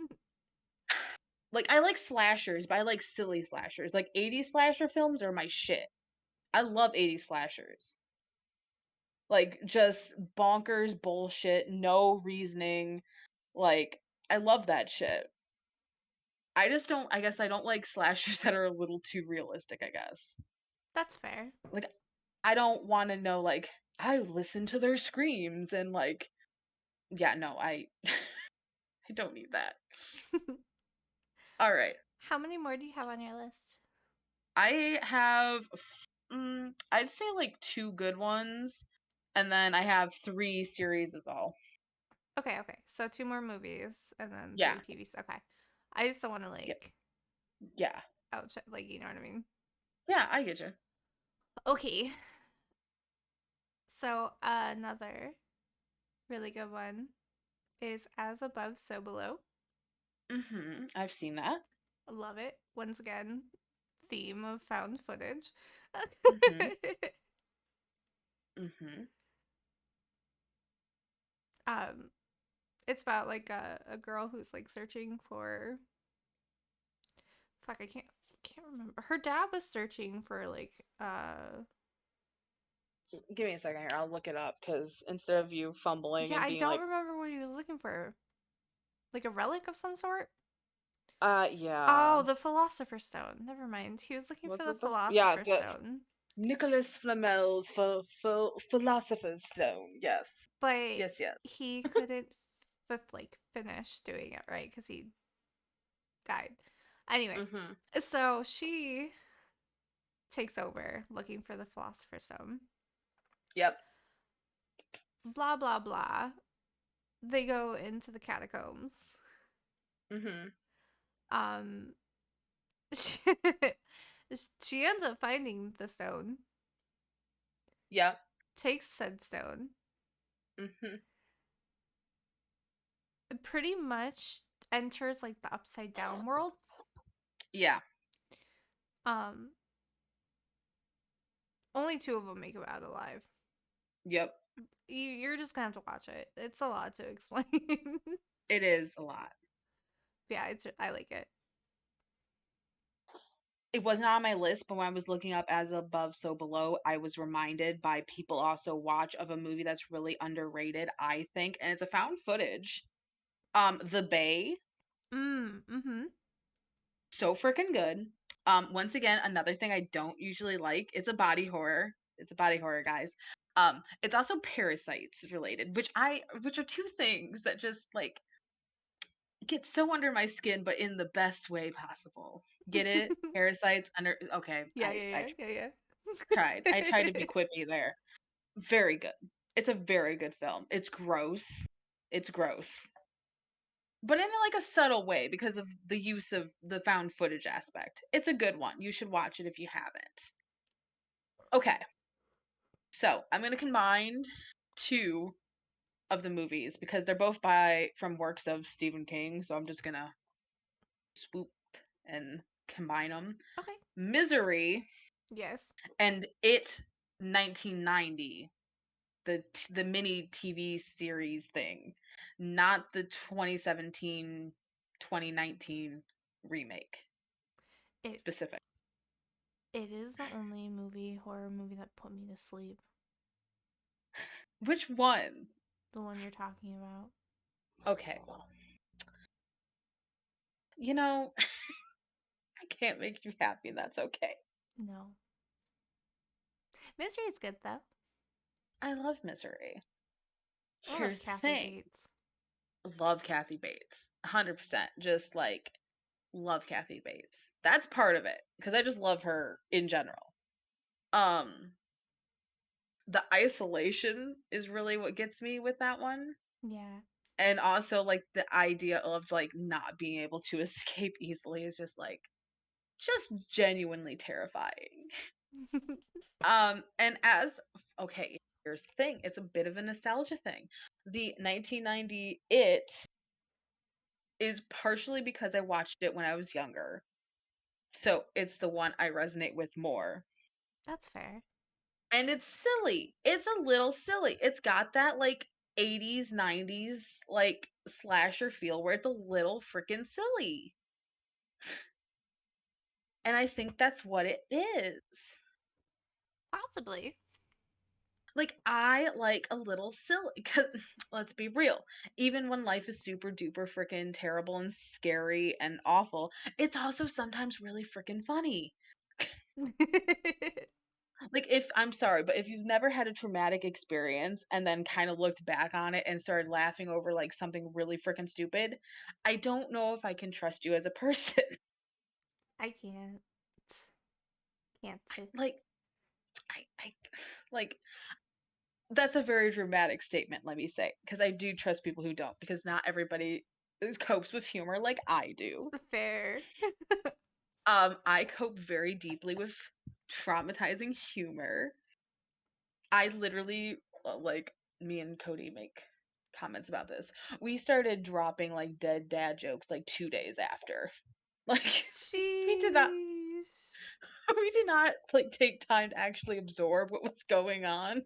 like, I like slashers, but I like silly slashers. Like, 80s slasher films are my shit. I love 80s slashers. Like, just bonkers bullshit, no reasoning. Like, I love that shit. I just don't I guess I don't like slashers that are a little too realistic, I guess. That's fair. Like, I don't wanna know, like, I listen to their screams and, like yeah, no, I I don't need that. Alright. How many more do you have on your list? I have I'd say, like, 2 good ones, and then I have 3 series is all. Okay, okay. So two more movies and then Yeah. three TVs. Okay. I just don't want to Yep. like Yeah. out like you know what I mean. Yeah, I get you. Okay. So another really good one is As Above, So Below. Mhm. I've seen that. I love it. Once again, theme of found footage. Mhm. Mhm. um, it's about like a girl who's like searching for fuck, I can't remember. Her dad was searching for like Give me a second here, I'll look it up because instead of you fumbling yeah, and I being don't like, remember what he was looking for. Like a relic of some sort? yeah. Oh, the Philosopher's Stone. Never mind. He was looking for What's the it the yeah, Philosopher's the Stone, Nicholas Flamel's Philosopher's Stone, yes. but Yes, yes. he couldn't like finish doing it right because he died. Anyway, Mhm. so she takes over looking for the Philosopher's Stone. Yep. Blah blah blah. They go into the catacombs. Mhm. Um, she, she ends up finding the stone, Yep. takes said stone, Mhm. pretty much enters like the upside down world. Yeah. Um, only two of them make it out alive. Yep. You're just gonna have to watch it. It's a lot to explain. It is a lot. Yeah, I like it. It wasn't on my list, but when I was looking up As Above, So Below, I was reminded by people also watch of a movie that's really underrated, I think, and it's a found footage. The Bay, Mm-hmm. so freaking good. Once again, another thing I don't usually like. It's a body horror. It's a body horror, guys. It's also parasites related, which are two things that just like get so under my skin, but in the best way possible. Get it? Parasites under okay, Yeah, I yeah, yeah, yeah, tried. I tried to be yeah. quippy there. Very good. It's a very good film. It's gross. It's gross. But in like a subtle way because of the use of the found footage aspect. It's a good one. You should watch it if you haven't. Okay. So, I'm going to combine two of the movies because they're both by from works of Stephen King, so I'm just going to swoop and combine them. Okay. Misery Yes. and It 1990, the mini TV series thing, not the 2017 2019 remake It specific. it is the only horror movie that put me to sleep. Which one? The one you're talking about. Okay, well, you know, I can't make you happy, and that's okay. No. Misery is good though. I love Misery. I love Here's the Kathy thing. Bates. Love Kathy Bates. 100%. Just like love Kathy Bates. That's part of it because I just love her in general. Um the isolation is really what gets me with that one. Yeah. And also like the idea of like not being able to escape easily is just genuinely terrifying. And as okay, here's the thing, it's a bit of a nostalgia thing. The 1990 It is partially because I watched it when I was younger. So it's the one I resonate with more. That's fair. And it's silly. It's a little silly. It's got that like 80s, 90s like slasher feel where it's a little freaking silly. And I think that's what it is. Possibly. Like I like a little silly because let's be real. Even when life is super duper freaking terrible and scary and awful, it's also sometimes really freaking funny. Like if I'm sorry, but if you've never had a traumatic experience and then kind of looked back on it and started laughing over like something really freaking stupid, I don't know if I can trust you as a person. I can't. Can't. Like I like that's a very dramatic statement, let me say, because I do trust people who don't, because not everybody copes with humor like I do. Fair. I cope very deeply with traumatizing humor. I literally like me and Cody make comments about this. We started dropping like dead dad jokes like 2 days after. Like we did not Sheesh. we did not like take time to actually absorb what was going on.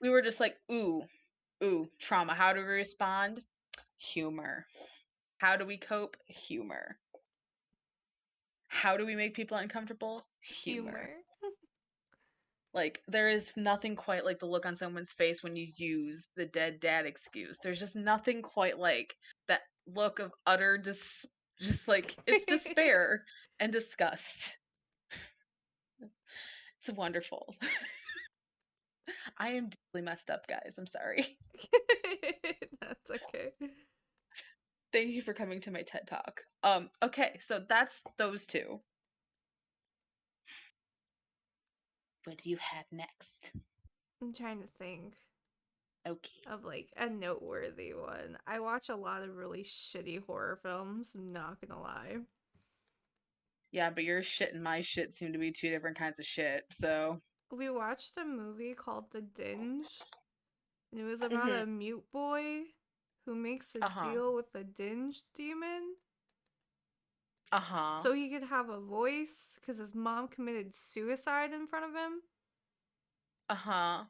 We were just like, ooh, trauma. How do we respond? Humor. How do we cope? Humor. How do we make people uncomfortable? Humor. Humor. Like, there is nothing quite like the look on someone's face when you use the dead dad excuse. There's just nothing quite like that look of utter just like it's despair and disgust. It's wonderful. I am deeply messed up, guys. I'm sorry. That's okay. Thank you for coming to my TED Talk. Okay, so that's those two. What do you have next? I'm trying to think Okay. of like a noteworthy one. I watch a lot of really shitty horror films, I'm not gonna lie. Yeah, but your shit and my shit seem to be two different kinds of shit. So, We watched a movie called The Dinge, and it was about mhm. a mute boy who makes a Uh-huh. deal with the Dinge demon Uh-huh. so he could have a voice because his mom committed suicide in front of him. Uh-huh.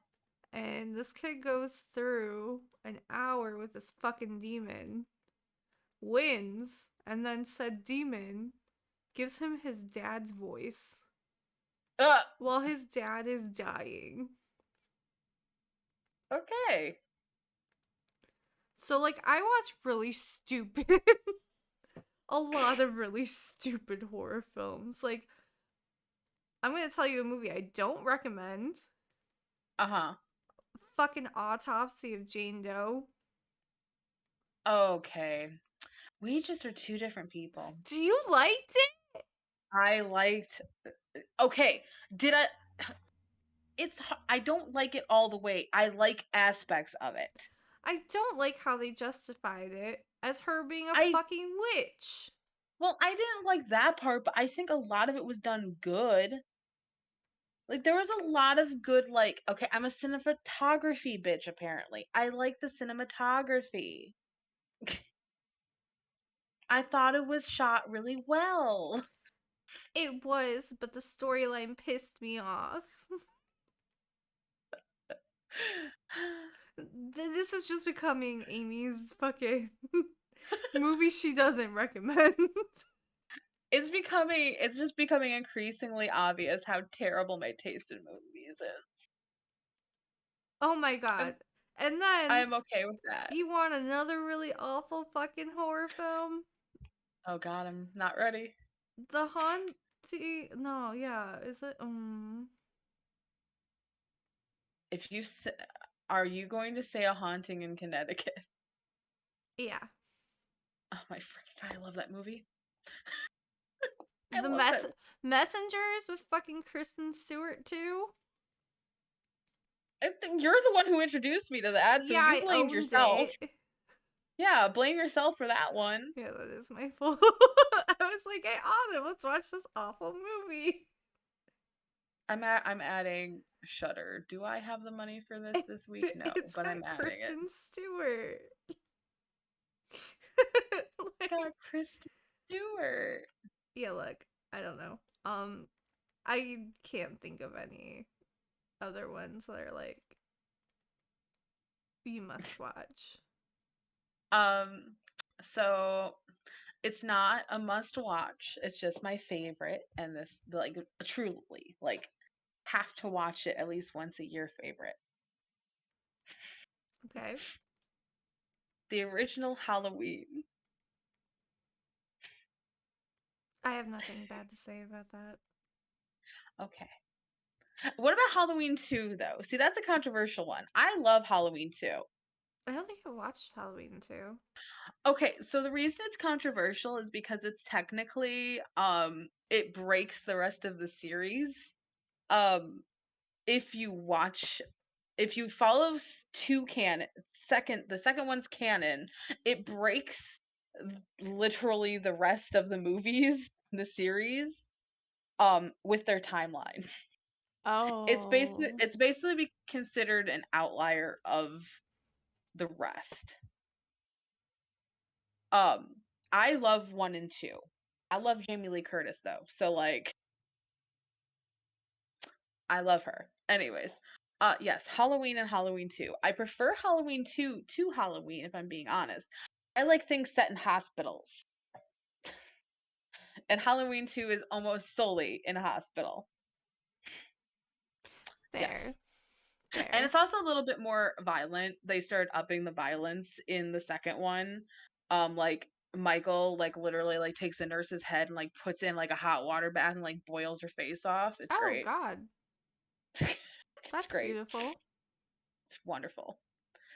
And this kid goes through an hour with this fucking demon, wins, and then said demon gives him his dad's voice Uh, while his dad is dying. okay. So, like, I watch really stupid, a lot of really stupid horror films. Like, I'm gonna tell you a movie I don't recommend. Uh-huh. Fucking Autopsy of Jane Doe. Okay. We just are two different people. Do you liked it? I liked okay, did I I don't like it all the way. I like aspects of it. I don't like how they justified it as her being a I fucking witch. well, I didn't like that part, but I think a lot of it was done good. Like there was a lot of good like okay, I'm a cinematography bitch apparently. I like the cinematography. I thought it was shot really well. It was, but the storyline pissed me off. This is just becoming Amy's fucking movie she doesn't recommend. It's just becoming increasingly obvious how terrible my taste in movies is. Oh my And god. And then I'm okay with that. you want another really awful fucking horror film? Oh god, I'm not ready. The Haunt See, no, yeah. Is it? If you s- are you going to say A Haunting in Connecticut? Yeah. Oh my freaking god, I love that movie. I The love that. messengers with fucking Kristen Stewart too. I think you're the one who introduced me to that, so Yeah, you I blamed owned yourself. it. Yeah, blame yourself for that one. Yeah, that is my fault. I was like, hey, Autumn, let's watch this awful movie. I'm adding Shudder. Do I have the money for this week? No, It's but I'm got adding it. Kristen Stewart. Got Like, Kristen Stewart. yeah, look, I don't know. I can't think of any other ones that are like you must watch. Um, so it's not a must watch. It's just my favorite, and this like truly like have to watch it at least once a year favorite. Okay. The original Halloween. I have nothing bad to say about that. Okay. What about Halloween 2 though? See, that's a controversial one. I love Halloween 2. I don't think I watched Halloween too. Okay, so the reason it's controversial is because it's technically it breaks the rest of the series. Um if you watch if you follow two canon the second one's canon, it breaks literally the rest of the movies in the series with their timeline. Oh. It's basically considered an outlier of the rest. Um, I love 1 and 2. I love Jamie Lee Curtis though. So like I love her. Anyways, yes, Halloween and Halloween 2. I prefer Halloween 2 to Halloween if I'm being honest. I like things set in hospitals. And Halloween 2 is almost solely in a hospital. Fair. Yes. And Fair. it's also a little bit more violent. They started upping the violence in the second one. Like Michael like literally like takes a nurse's head and like puts in like a hot water bath and like boils her face off. It's Oh great. god. It's That's great. beautiful. It's wonderful.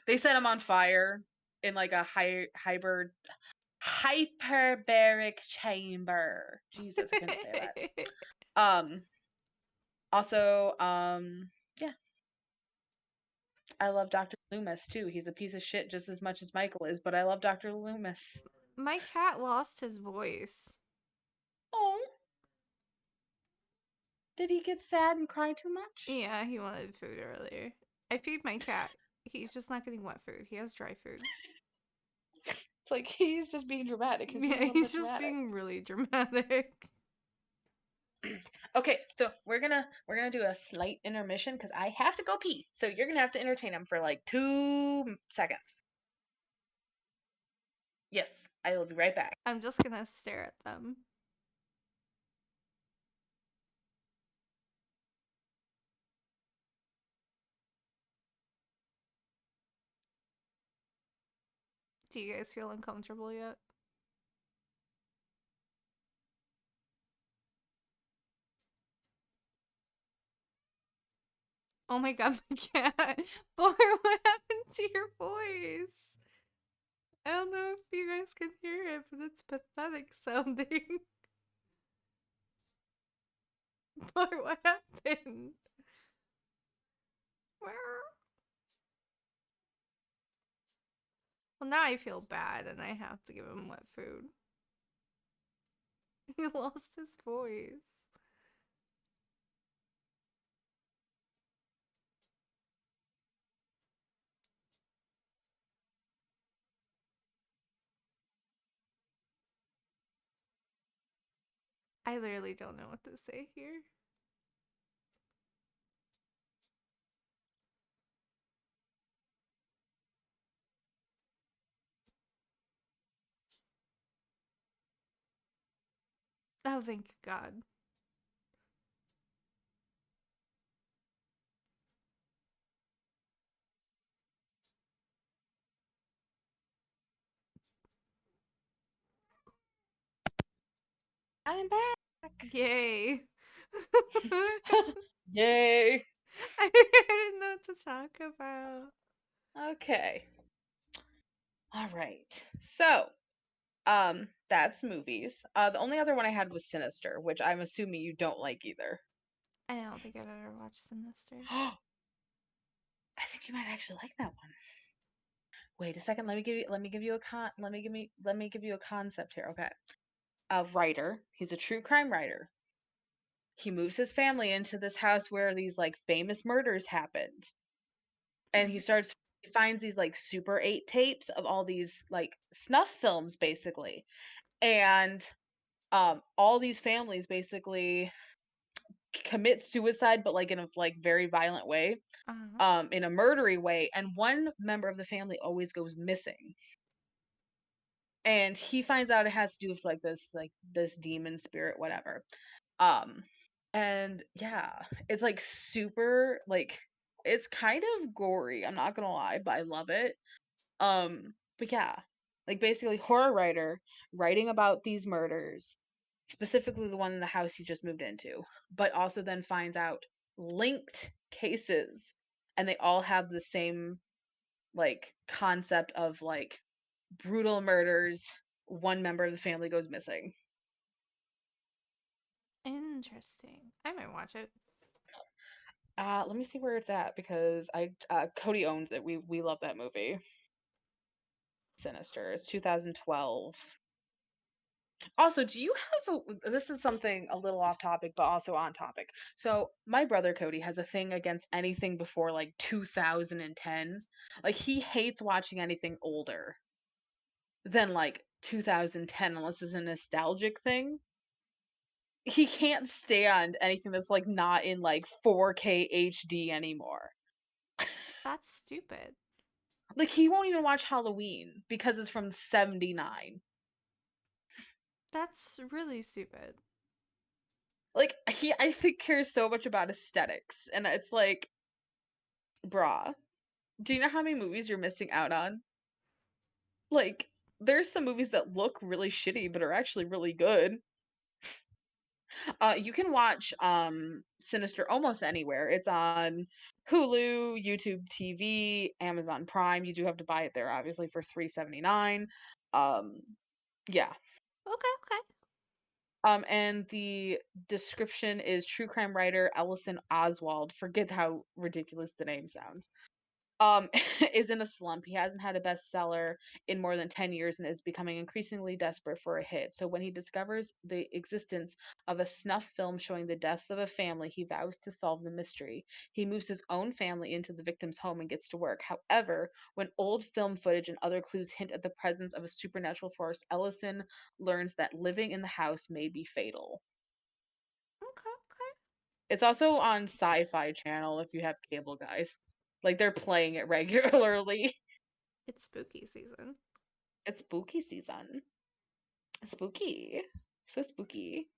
They set him on fire in like a hyperbaric chamber. Jesus, I couldn't say that. Um also yeah, I love Dr. Loomis too. He's a piece of shit just as much as Michael is, but I love Dr. Loomis. My cat lost his voice. Oh, did he get sad and cry too much? Yeah, he wanted food earlier. I feed my cat. He's just not getting wet food. He has dry food. It's like he's just being dramatic. He's being Yeah, a little he's bit just dramatic. being really dramatic. Okay, so we're gonna do a slight intermission because I have to go pee. So you're gonna have to entertain him for like 2 seconds. Yes, I will be right back. I'm just gonna stare at them. Do you guys feel uncomfortable yet? Oh my god, my cat. Boy, what happened to your voice? I don't know if you guys can hear it, but it's pathetic sounding. Boy, what happened? Well, now I feel bad and I have to give him wet food. He lost his voice. I literally don't know what to say here. Oh, thank God. I'm back. Yay. Yay. I didn't know what to talk about. Okay. All right. So, that's movies. The only other one I had was Sinister, which I'm assuming you don't like either. I don't think I've ever watched Sinister. I think you might actually like that one. Wait a second. Let me give you a concept here. Okay. A writer. He's a true crime writer. He moves his family into this house where these like famous murders happened. And Mm-hmm. he finds these like Super 8 tapes of all these like snuff films basically. And all these families basically commit suicide but like in a like very violent way, Uh-huh. in a murdery way, and one member of the family always goes missing. And he finds out it has to do with like this demon spirit whatever. Um and yeah, it's like super like it's kind of gory, I'm not gonna lie, but I love it. But yeah, like basically horror writer writing about these murders, specifically the one in the house he just moved into, but also then finds out linked cases, and they all have the same like concept of like brutal murders. One member of the family goes missing. Interesting. I might watch it. Let me see where it's at because I Cody owns it. We love that movie. Sinister. It's 2012. Also, do you have this is something a little off topic, but also on topic. So, my brother Cody has a thing against anything before like 2010. Like, he hates watching anything older than like 2010 unless it's a nostalgic thing. He can't stand anything that's like not in like 4K HD anymore. That's stupid. Like, he won't even watch Halloween because it's from 79. That's really stupid. Like, he, I think, cares so much about aesthetics. And it's like, brah. Do you know how many movies you're missing out on? Like, there's some movies that look really shitty but are actually really good. You can watch Sinister almost anywhere. It's on Hulu, YouTube TV, Amazon Prime. You do have to buy it there, obviously, for $3.79. Um, yeah. Okay, okay. And the description is true crime writer Ellison Oswald. Forget how ridiculous the name sounds. um is in a slump. He hasn't had a bestseller in more than 10 years and is becoming increasingly desperate for a hit. So when he discovers the existence of a snuff film showing the deaths of a family, he vows to solve the mystery. He moves his own family into the victim's home and gets to work. However, when old film footage and other clues hint at the presence of a supernatural force, Ellison learns that living in the house may be fatal. Okay, okay. It's also on Sci-Fi Channel if you have cable, guys. Like, they're playing it regularly. It's spooky season. It's spooky season. Spooky. So spooky.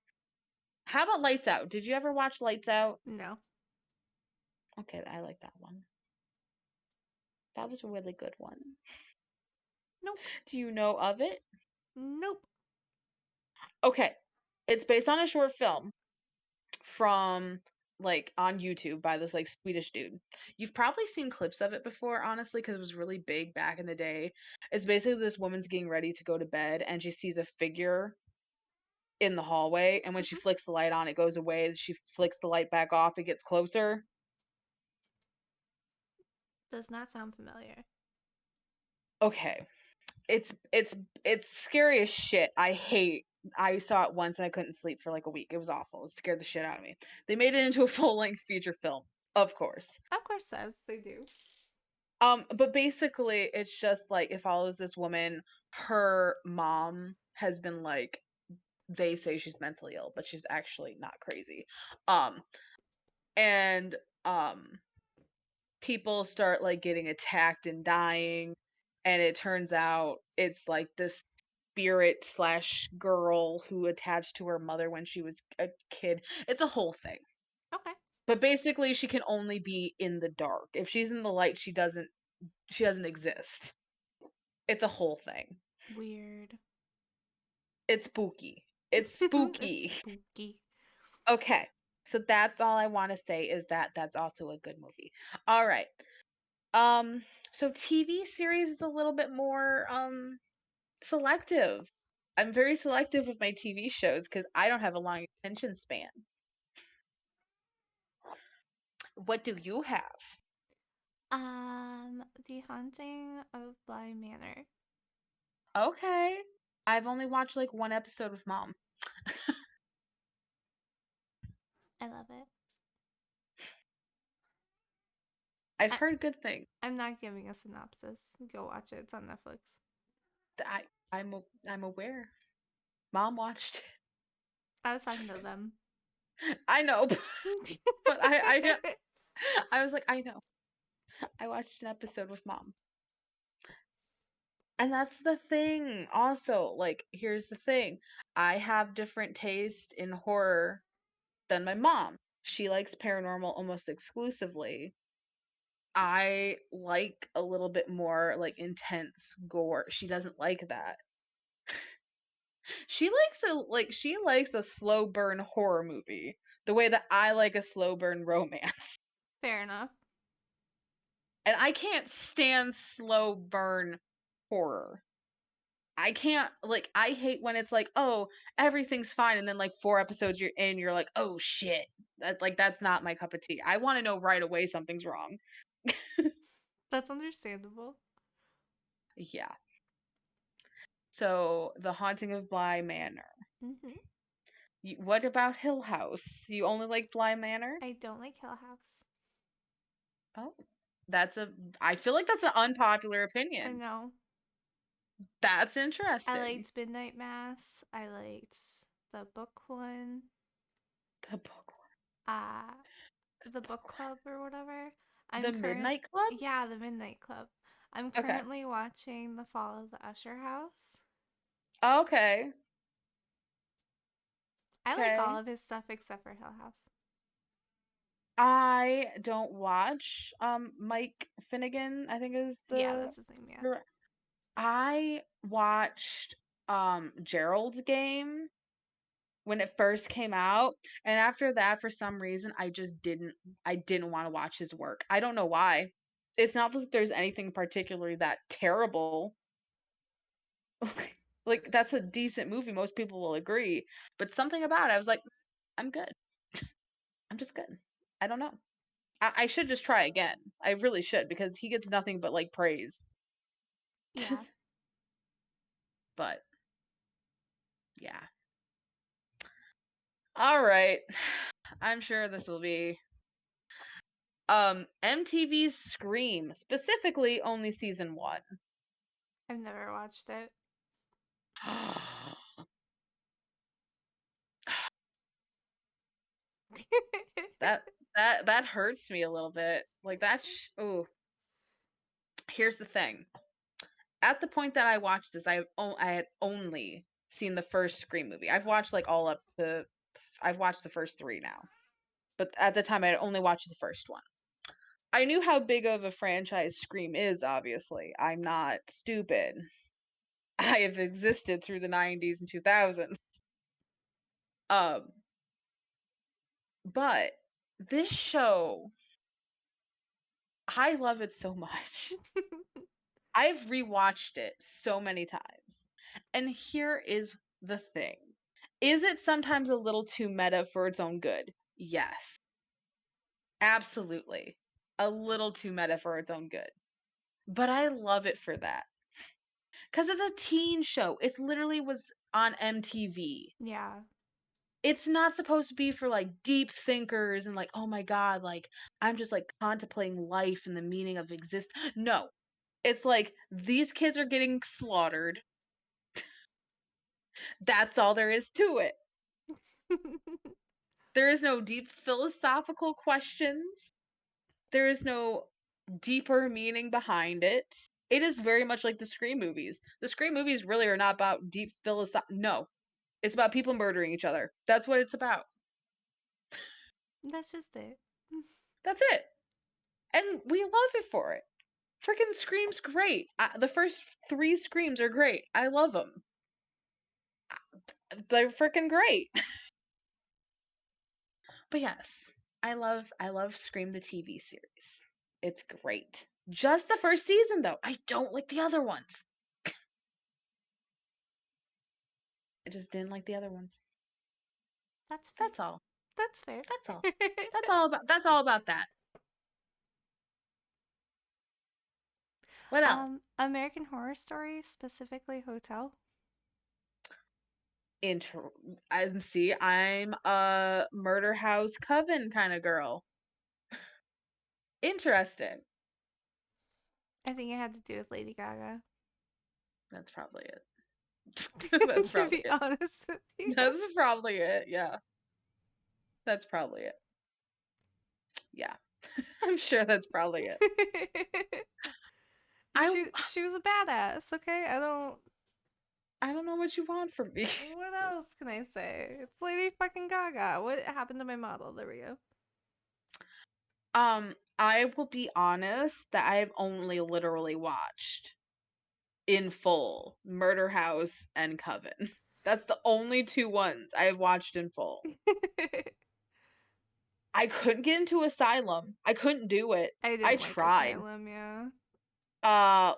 How about Lights Out? Did you ever watch Lights Out? No. Okay, I like that one. That was a really good one. Nope. Do you know of it? Nope. Okay. It's based on a short film from like on YouTube by this like Swedish dude. You've probably seen clips of it before, honestly, because it was really big back in the day. It's basically this woman's getting ready to go to bed and she sees a figure in the hallway, and when she Mm-hmm. flicks the light on, it goes away. She flicks the light back off, it gets closer. Does not sound familiar. Okay. It's scary as shit. I saw it once and I couldn't sleep for like a week. It was awful. It scared the shit out of me. They made it into a full-length feature film, of course. Of course, as they do. But basically it's just like it follows this woman. Her mom has been like they say she's mentally ill, but she's actually not crazy. Um and um people start like getting attacked and dying, and it turns out it's like this spirit slash girl who attached to her mother when she was a kid. It's a whole thing. Okay. But basically she can only be in the dark. If she's in the light, she doesn't exist. It's a whole thing. Weird. It's spooky. It's It's spooky. spooky. Okay. So that's all I wanna say is that that's also a good movie. Alright. Um, so TV series is a little bit more, selective. I'm very selective with my TV shows because I don't have a long attention span. What do you have? The Haunting of Bly Manor. Okay. I've only watched, like, 1 episode with mom. I love it. I've I, heard good things. I'm not giving a synopsis. Go watch it. It's on Netflix. I'm aware. Mom watched I was talking to them. it. I know, but I was like, "I know. I watched an episode with mom." And that's the thing. Also, like, here's the thing. I have different taste in horror than my mom. She likes paranormal almost exclusively. I like a little bit more, like, intense gore. She doesn't like that. She likes a slow burn horror movie, the way that I like a slow burn romance. Fair enough. And I can't stand slow burn horror. I can't like I hate when it's like, "Oh, everything's fine," and then like 4 episodes you're in, you're like, "Oh shit." That's not my cup of tea. I wanna know right away something's wrong. That's understandable. Yeah. So, The Haunting of Bly Manor. Hmm. What about Hill House? You only like Bly Manor? I don't like Hill House. Oh, that's a I feel like that's an unpopular I opinion. know. That's I interesting. liked Midnight Mass. I liked the book one. The book one. Uh, the The book book one. club or whatever. The Midnight Club? Yeah, the Midnight Club. I'm Okay. currently watching The Fall of the Usher House. Okay. I like all Okay. of his stuff except for Hill House. I don't watch Mike Finnegan, I think is Yeah, the that's his name, yeah. dir- I watched Gerald's Game when it first came out, and after that for some reason I didn't want to watch his work. I don't know why. It's not that there's anything particularly that terrible. Like that's a decent movie, most people will agree, but something about it, I was like, I'm good. I'm just good. I don't know. I should just try again. I really should because he gets nothing but like praise. Yeah. But yeah. All right. I'm sure this will be MTV's Scream, specifically only season 1. I've never watched it. That that hurts me a little bit. Like oh, here's the thing. At the point that I watched this, I had only seen the first Scream movie. I've watched the first 3 now. But at the time I had only watched the first one. I knew how big of a franchise Scream is, obviously. I'm not stupid. I have existed through the 90s and 2000s. Um, but this show, I love it so much. I've rewatched it so many times. And here is the thing. Is it sometimes a little too meta for its own good? Yes, absolutely. A little too meta for its own good. But I love it for that. Because it's a teen show. It literally was on MTV. Yeah. It's not supposed to be for like deep thinkers and like, oh my God, like I'm just like contemplating life and the meaning of exist. No, it's like these kids are getting slaughtered. That's all there is to it. There is no deep philosophical questions. There is no deeper meaning behind it. It is very much like the Scream movies. The Scream movies really are not about deep philosoph. No, it's about people murdering each other. That's what it's about. That's just it. That's it. And we love it for it. Freaking Scream's great. The first 3 Screams are great. I love them. They're freaking great. But yes, I love Scream the TV series. It's great. Just the first season though. I don't like the other ones. I just didn't like the other ones. That's fair. That's all. That's fair. That's all. That's all about that. What else? American Horror Story, specifically Hotel. Intro and see, I'm a Murder House Coven kind of girl. Interesting. I think it had to do with Lady Gaga. That's probably it. That's To probably be it. honest with you. That's probably it. Yeah. That's probably it. Yeah. I'm sure that's probably it. I she was a badass, okay? I don't know what you want from me. What else can I say? It's Lady fucking Gaga. What happened to my model? There we go. I will be honest that I've only literally watched in full Murder House and Coven. That's the only two ones I've watched in full. I couldn't get into Asylum. I couldn't do it. I I didn't like tried. Asylum, yeah.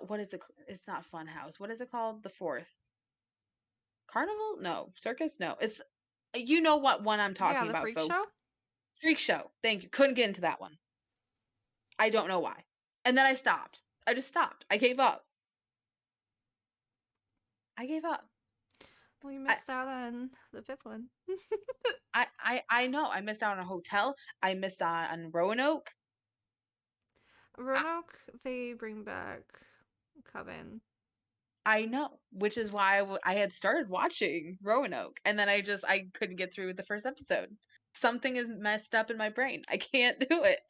What is it? It's not Funhouse. What is it called? The fourth Carnival? No, circus? No. It's you know what one I'm Yeah, talking the about, freak show? folks. Freak Show. Thank you. Couldn't get into that one. I don't know why. And then I stopped. I just stopped. I gave up. I gave up. Well, you I missed out on the fifth one. I know. I missed out on a hotel. I missed out on Roanoke. I, Roanoke, they bring back Coven. I know, which is why I had started watching Roanoke, and then I couldn't get through the first episode. Something is messed up in my brain. I can't do it.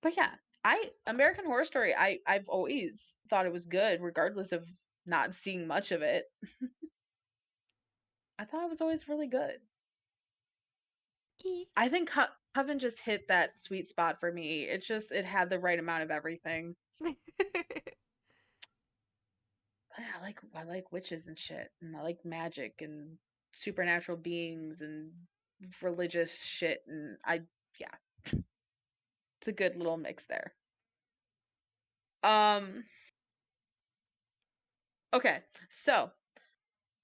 But yeah, I American Horror Story. I've always thought it was good, regardless of not seeing much of it. I thought it was always really good. I think Coven just hit that sweet spot for me. It had the right amount of everything. Yeah, I like witches and shit, and I like magic and supernatural beings and religious shit, and yeah, it's a good little mix there. Um, okay, so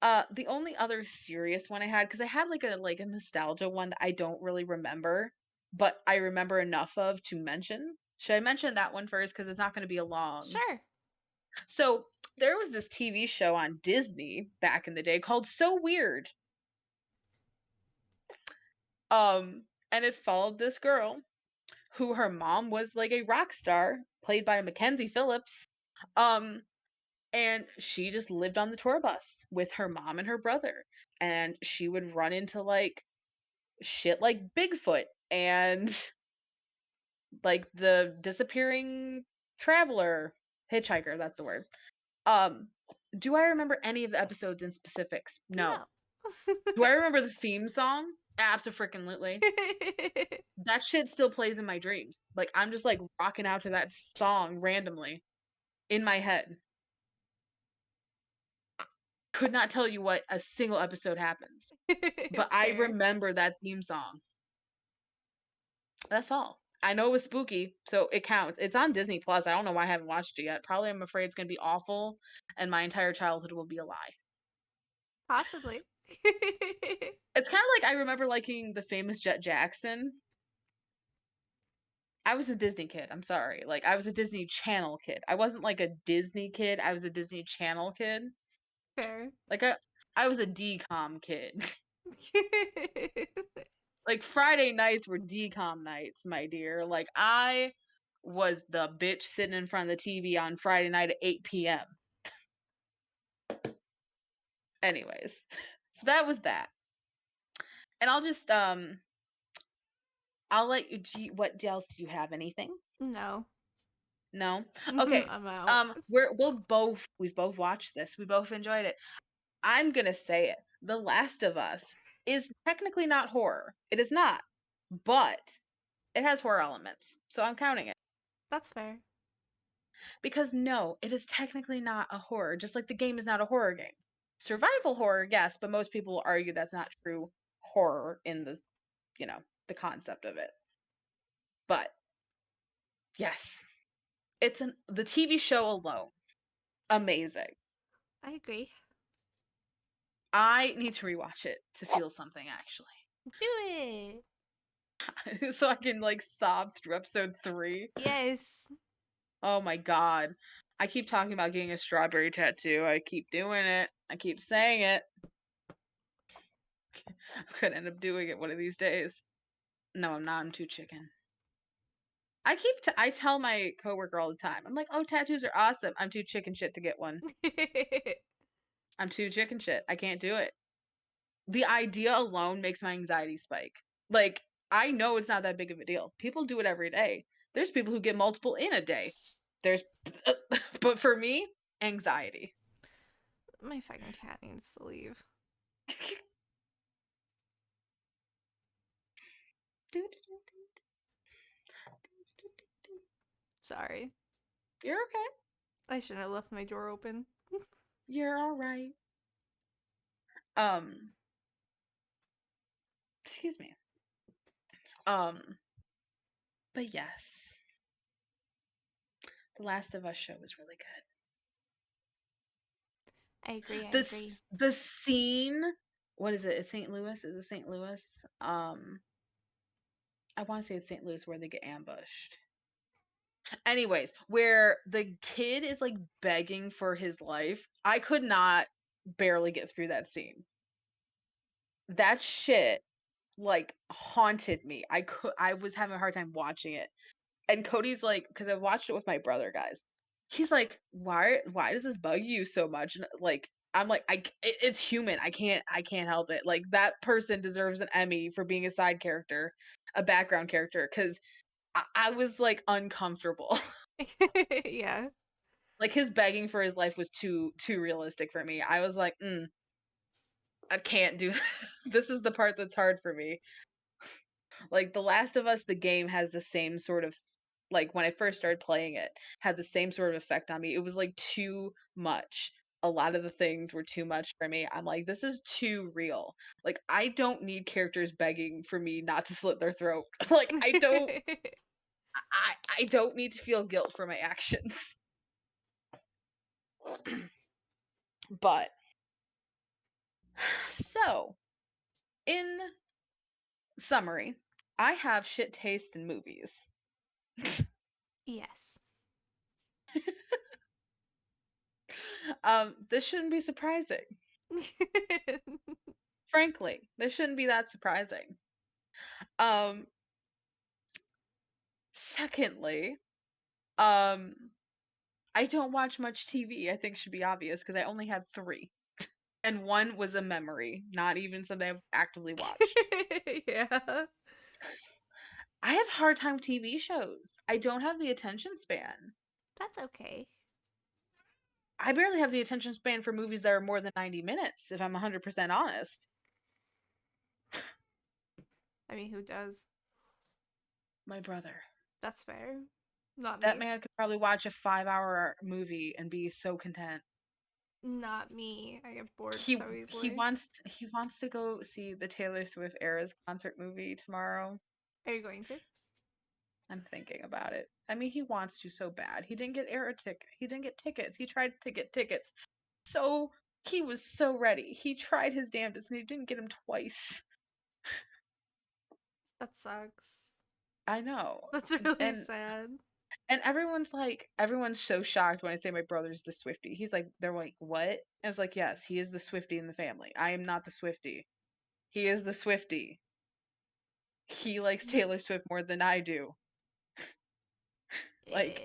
the only other serious one I had, because I had like a nostalgia one that I don't really remember, but I remember enough of to mention. Should I mention that one first? Because it's not going to be a long. Sure. So there was this TV show on Disney back in the day called So Weird. And it followed this girl who her mom was like a rock star, played by Mackenzie Phillips. Um, and she just lived on the tour bus with her mom and her brother. And she would run into like shit like Bigfoot and like the disappearing traveler, hitchhiker, that's the word. Um, do I remember any of the episodes in specifics? No. No. Do I remember the theme song? Absolutely. That shit still plays in my dreams. Like I'm just like rocking out to that song randomly in my head. Could not tell you what a single episode happens, but I Fair. remember that theme song. That's all. I know it was spooky, so it counts. It's on Disney Plus. I don't know why I haven't watched it yet. Probably I'm afraid it's going to be awful and my entire childhood will be a lie. Possibly. It's kind of like I remember liking the famous Jet Jackson. I was a Disney kid. I'm sorry. Like I was a Disney Channel kid. I wasn't like a Disney kid. I was a Disney Channel kid. Fair. Like I was a DCOM kid. Like Friday nights were DCOM nights, my dear. Like I was the bitch sitting in front of the TV on Friday night at 8 p.m. Anyways, so that was that. And I'll just I'll let you what else do you have anything? No. No? Okay. I'm out. We've both watched this. We both enjoyed it. I'm going to say it. The Last of Us is technically not horror. It is not. But it has horror elements. So I'm counting it. That's fair. Because no, it is technically not a horror, just like the game is not a horror game. Survival horror, yes, but most people will argue that's not true horror in the, you know, the concept of it. But yes, the TV show alone, amazing. I agree. I need to rewatch it to feel something actually. Do it. So I can like sob through episode 3. Yes. Oh my god. I keep talking about getting a strawberry tattoo. I keep doing it. I keep saying it. I could end up doing it one of these days. No, I'm not. I'm too chicken. I tell my coworker all the time. I'm like, "Oh, tattoos are awesome. I'm too chicken shit to get one. I'm too chicken shit. I can't do it." The idea alone makes my anxiety spike. Like, I know it's not that big of a deal. People do it every day. There's people who get multiple in a day. There's but for me, anxiety. My fucking cat needs to leave. Sorry. You're okay. I shouldn't have left my door open. You're all right. Um, excuse me. Um, but yes, The Last of Us show was really good. I agree. I agree. The scene, what is it? It's St. Louis? Is it St. Louis? I want to say it's St. Louis where they get ambushed. Anyways, where the kid is like begging for his life. I could not barely get through that scene. That shit like haunted me. I was having a hard time watching it. And Cody's like, because I watched it with my brother, guys. He's like, why does this bug you so much? And like, I'm like, it's human. I can't help it. Like that person deserves an Emmy for being a side character, a background character, because I was like uncomfortable. Yeah. Like his begging for his life was too realistic for me. I was like, I can't do this is the part that's hard for me. Like The Last of Us, the game has the same sort of like when I first started playing it, had the same sort of effect on me. It was like too much. A lot of the things were too much for me. I'm like, this is too real. Like I don't need characters begging for me not to slit their throat. Like I don't need to feel guilt for my actions. But so, in summary, I have shit taste in movies. Yes. This shouldn't be surprising. Frankly, this shouldn't be that surprising. Um, secondly, um, I don't watch much TV. I think should be obvious because I only had 3, and one was a memory, not even something I've actively watched. Yeah. I have a hard time with TV shows. I don't have the attention span. That's okay. I barely have the attention span for movies that are more than 90 minutes, if I'm 100% honest. I mean, who does? My brother. That's fair. Not That me. man could probably watch a 5-hour movie and be so content. Not me. I get bored He so he easily. wants he wants to go see the Taylor Swift Eras concert movie tomorrow. Are you going to? I'm thinking about it. I mean, he wants to so bad. He didn't get he didn't get tickets. He tried to get tickets. So he was so ready. He tried his damnedest and he didn't get him twice. That sucks. I know. That's really And sad. and everyone's so shocked when I say my brother's the Swifty. They're like, "What?" I was like, "Yes, he is the Swifty in the family. I am not the Swifty. He is the Swifty. He likes Taylor Swift more than I do." Like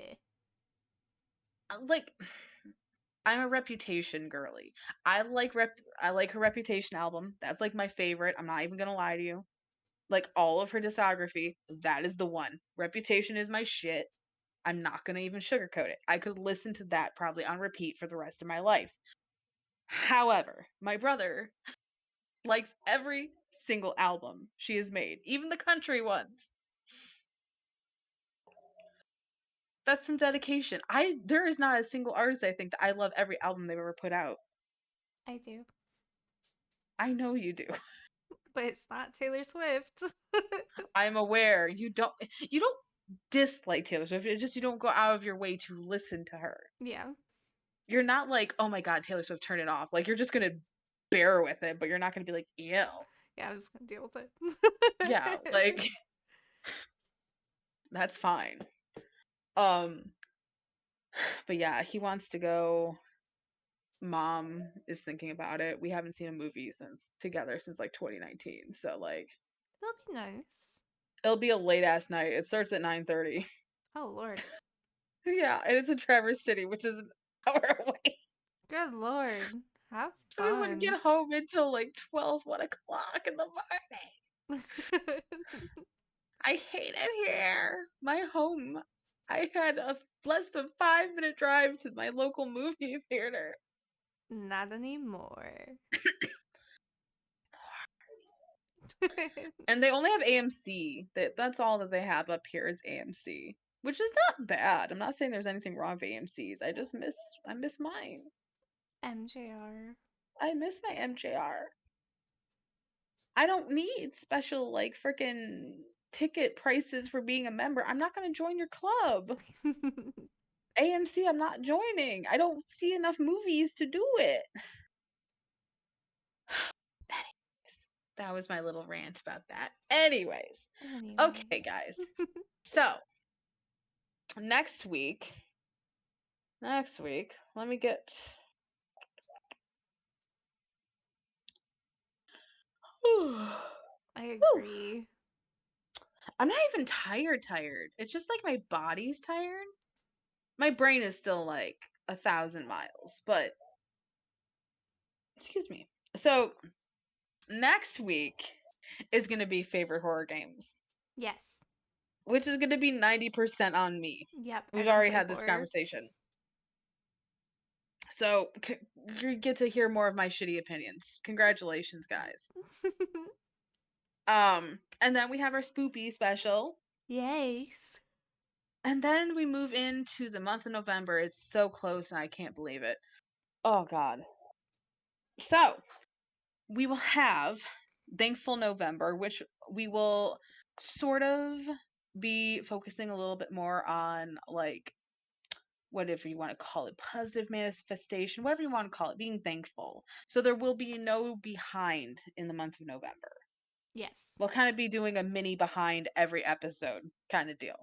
Eh. like I'm a Reputation girly. I like her Reputation album. That's like my favorite. I'm not even gonna lie to you. Like all of her discography, that is the one. Reputation is my shit. I'm not gonna even sugarcoat it. I could listen to that probably on repeat for the rest of my life. However, my brother likes every single album she has made, even the country ones. That's some dedication. I There is not a single artist I think that I love every album they've ever put out. I do. I know you do. But it's not Taylor Swift. I'm aware you don't dislike Taylor Swift. It's just you don't go out of your way to listen to her. Yeah. You're not like, "Oh my god, Taylor Swift, turn it off." Like, you're just gonna bear with it, but you're not gonna be like, "Ew." Yeah, I'm just gonna deal with Yeah, it. like, that's fine. Um, but yeah, he wants to go. Mom is thinking about it. We haven't seen a movie since, like, 2019, so, like, That'll be nice. it'll be a late ass night. It starts at 9:30. Oh, Lord. Yeah, and it's in Traverse City, which is an hour away. Good Lord. Have So we wouldn't fun. get home until like 12, 1 o'clock in the morning. I hate it here. My home. I had a less than 5 minute drive to my local movie theater. Not anymore. And they only have AMC. That's all that they have up here is AMC, which is not bad. I'm not saying there's anything wrong with AMC's. I miss mine. MJR. I miss my MJR. I don't need special like freaking ticket prices for being a member. I'm not going to join your club. AMC, I'm not joining. I don't see enough movies to do it. Anyways, that was my little rant about that. Anyways, okay, Anyways. guys. So next week, let me get. Whew. I Whew. agree. I'm not even tired. It's just like my body's tired. My brain is still like 1,000 miles, but excuse me. So next week is going to be favorite horror games, Yes. which is going to be 90% on me. Yep, I We've don't already play had this horror. conversation. So you get to hear more of my shitty opinions. Congratulations, guys. And then we have our spoopy special. Yes. And then we move into the month of November. It's so close and I can't believe it. Oh god. So, we will have Thankful November, which we will sort of be focusing a little bit more on like whatever you want to call it, positive manifestation, whatever you want to call it, being thankful. So there will be no behind in the month of November. Yes. We'll kind of be doing a mini behind every episode kind of deal.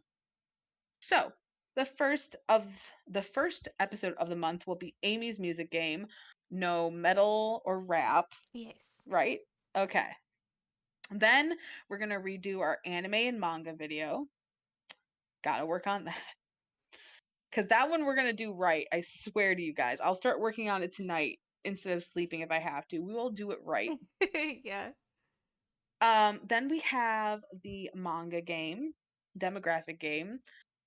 So, the first episode of the month will be Amy's music game. No metal or rap, Yes. right? Okay. Then we're going to redo our anime and manga video. Gotta work on that. Because that one we're going to do right. I swear to you guys. I'll start working on it tonight instead of sleeping if I have to. We will do it right. Yeah. Then we have the manga game, demographic game.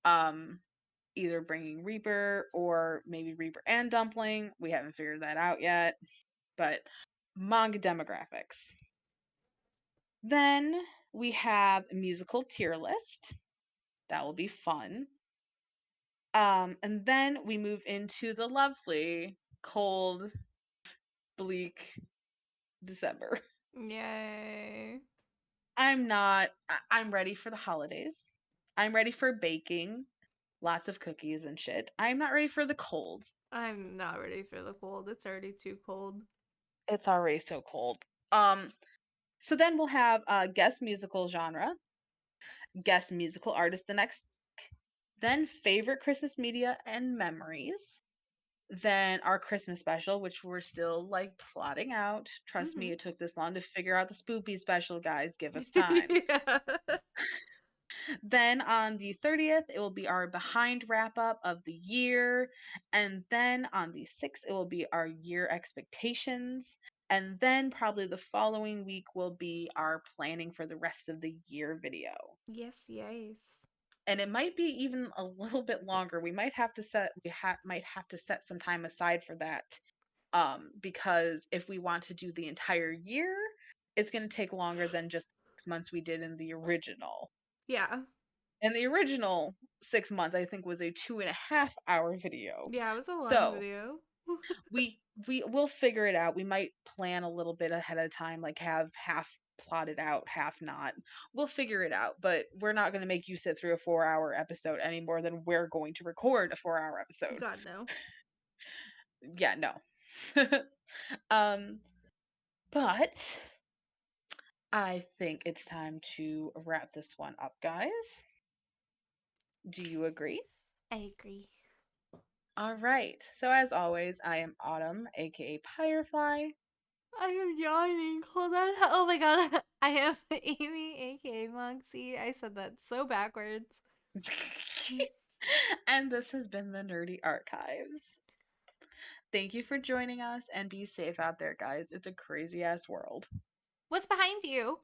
Um, Either bringing Reaper or maybe Reaper and Dumpling. We haven't figured that out yet. But manga demographics. Then we have a musical tier list. That will be fun. And then we move into the lovely, cold, bleak December. Yay. I'm ready for the holidays. I'm ready for baking, lots of cookies and shit. I'm not ready for the cold. I'm not ready for the cold. It's already too cold. It's already so cold. So then we'll have guest musical genre, guest musical artist the next week, then favorite Christmas media and memories, then our Christmas special, which we're still like plotting out. Trust me, Mm-hmm. it took this long to figure out the spoopy special, guys. Give us time. Yeah. Then on the 30th, it will be our behind wrap up of the year. And then on the 6th, it will be our year expectations. And then probably the following week will be our planning for the rest of the year video. Yes, yes. And it might be even a little bit longer. Might have to set some time aside for that. Because if we want to do the entire year, it's going to take longer than just 6 months we did in the original. Yeah. And the original 6 months, I think, was a 2.5 hour video. Yeah, it was a long So video. we we'll figure it out. We might plan a little bit ahead of time, like have half plotted out, half not. We'll figure it out, but we're not going to make you sit through a 4-hour episode any more than we're going to record a 4-hour episode. God no. Yeah, no. um, but I think it's time to wrap this one up, guys. Do you agree? I agree. All right. So as always, I am Autumn, aka Firefly. I am yawning. Hold on. Oh my god. I am Amy, aka Moxie. I said that so backwards. And this has been the Nerdy Archives. Thank you for joining us and be safe out there, guys. It's a crazy ass world. What's behind you?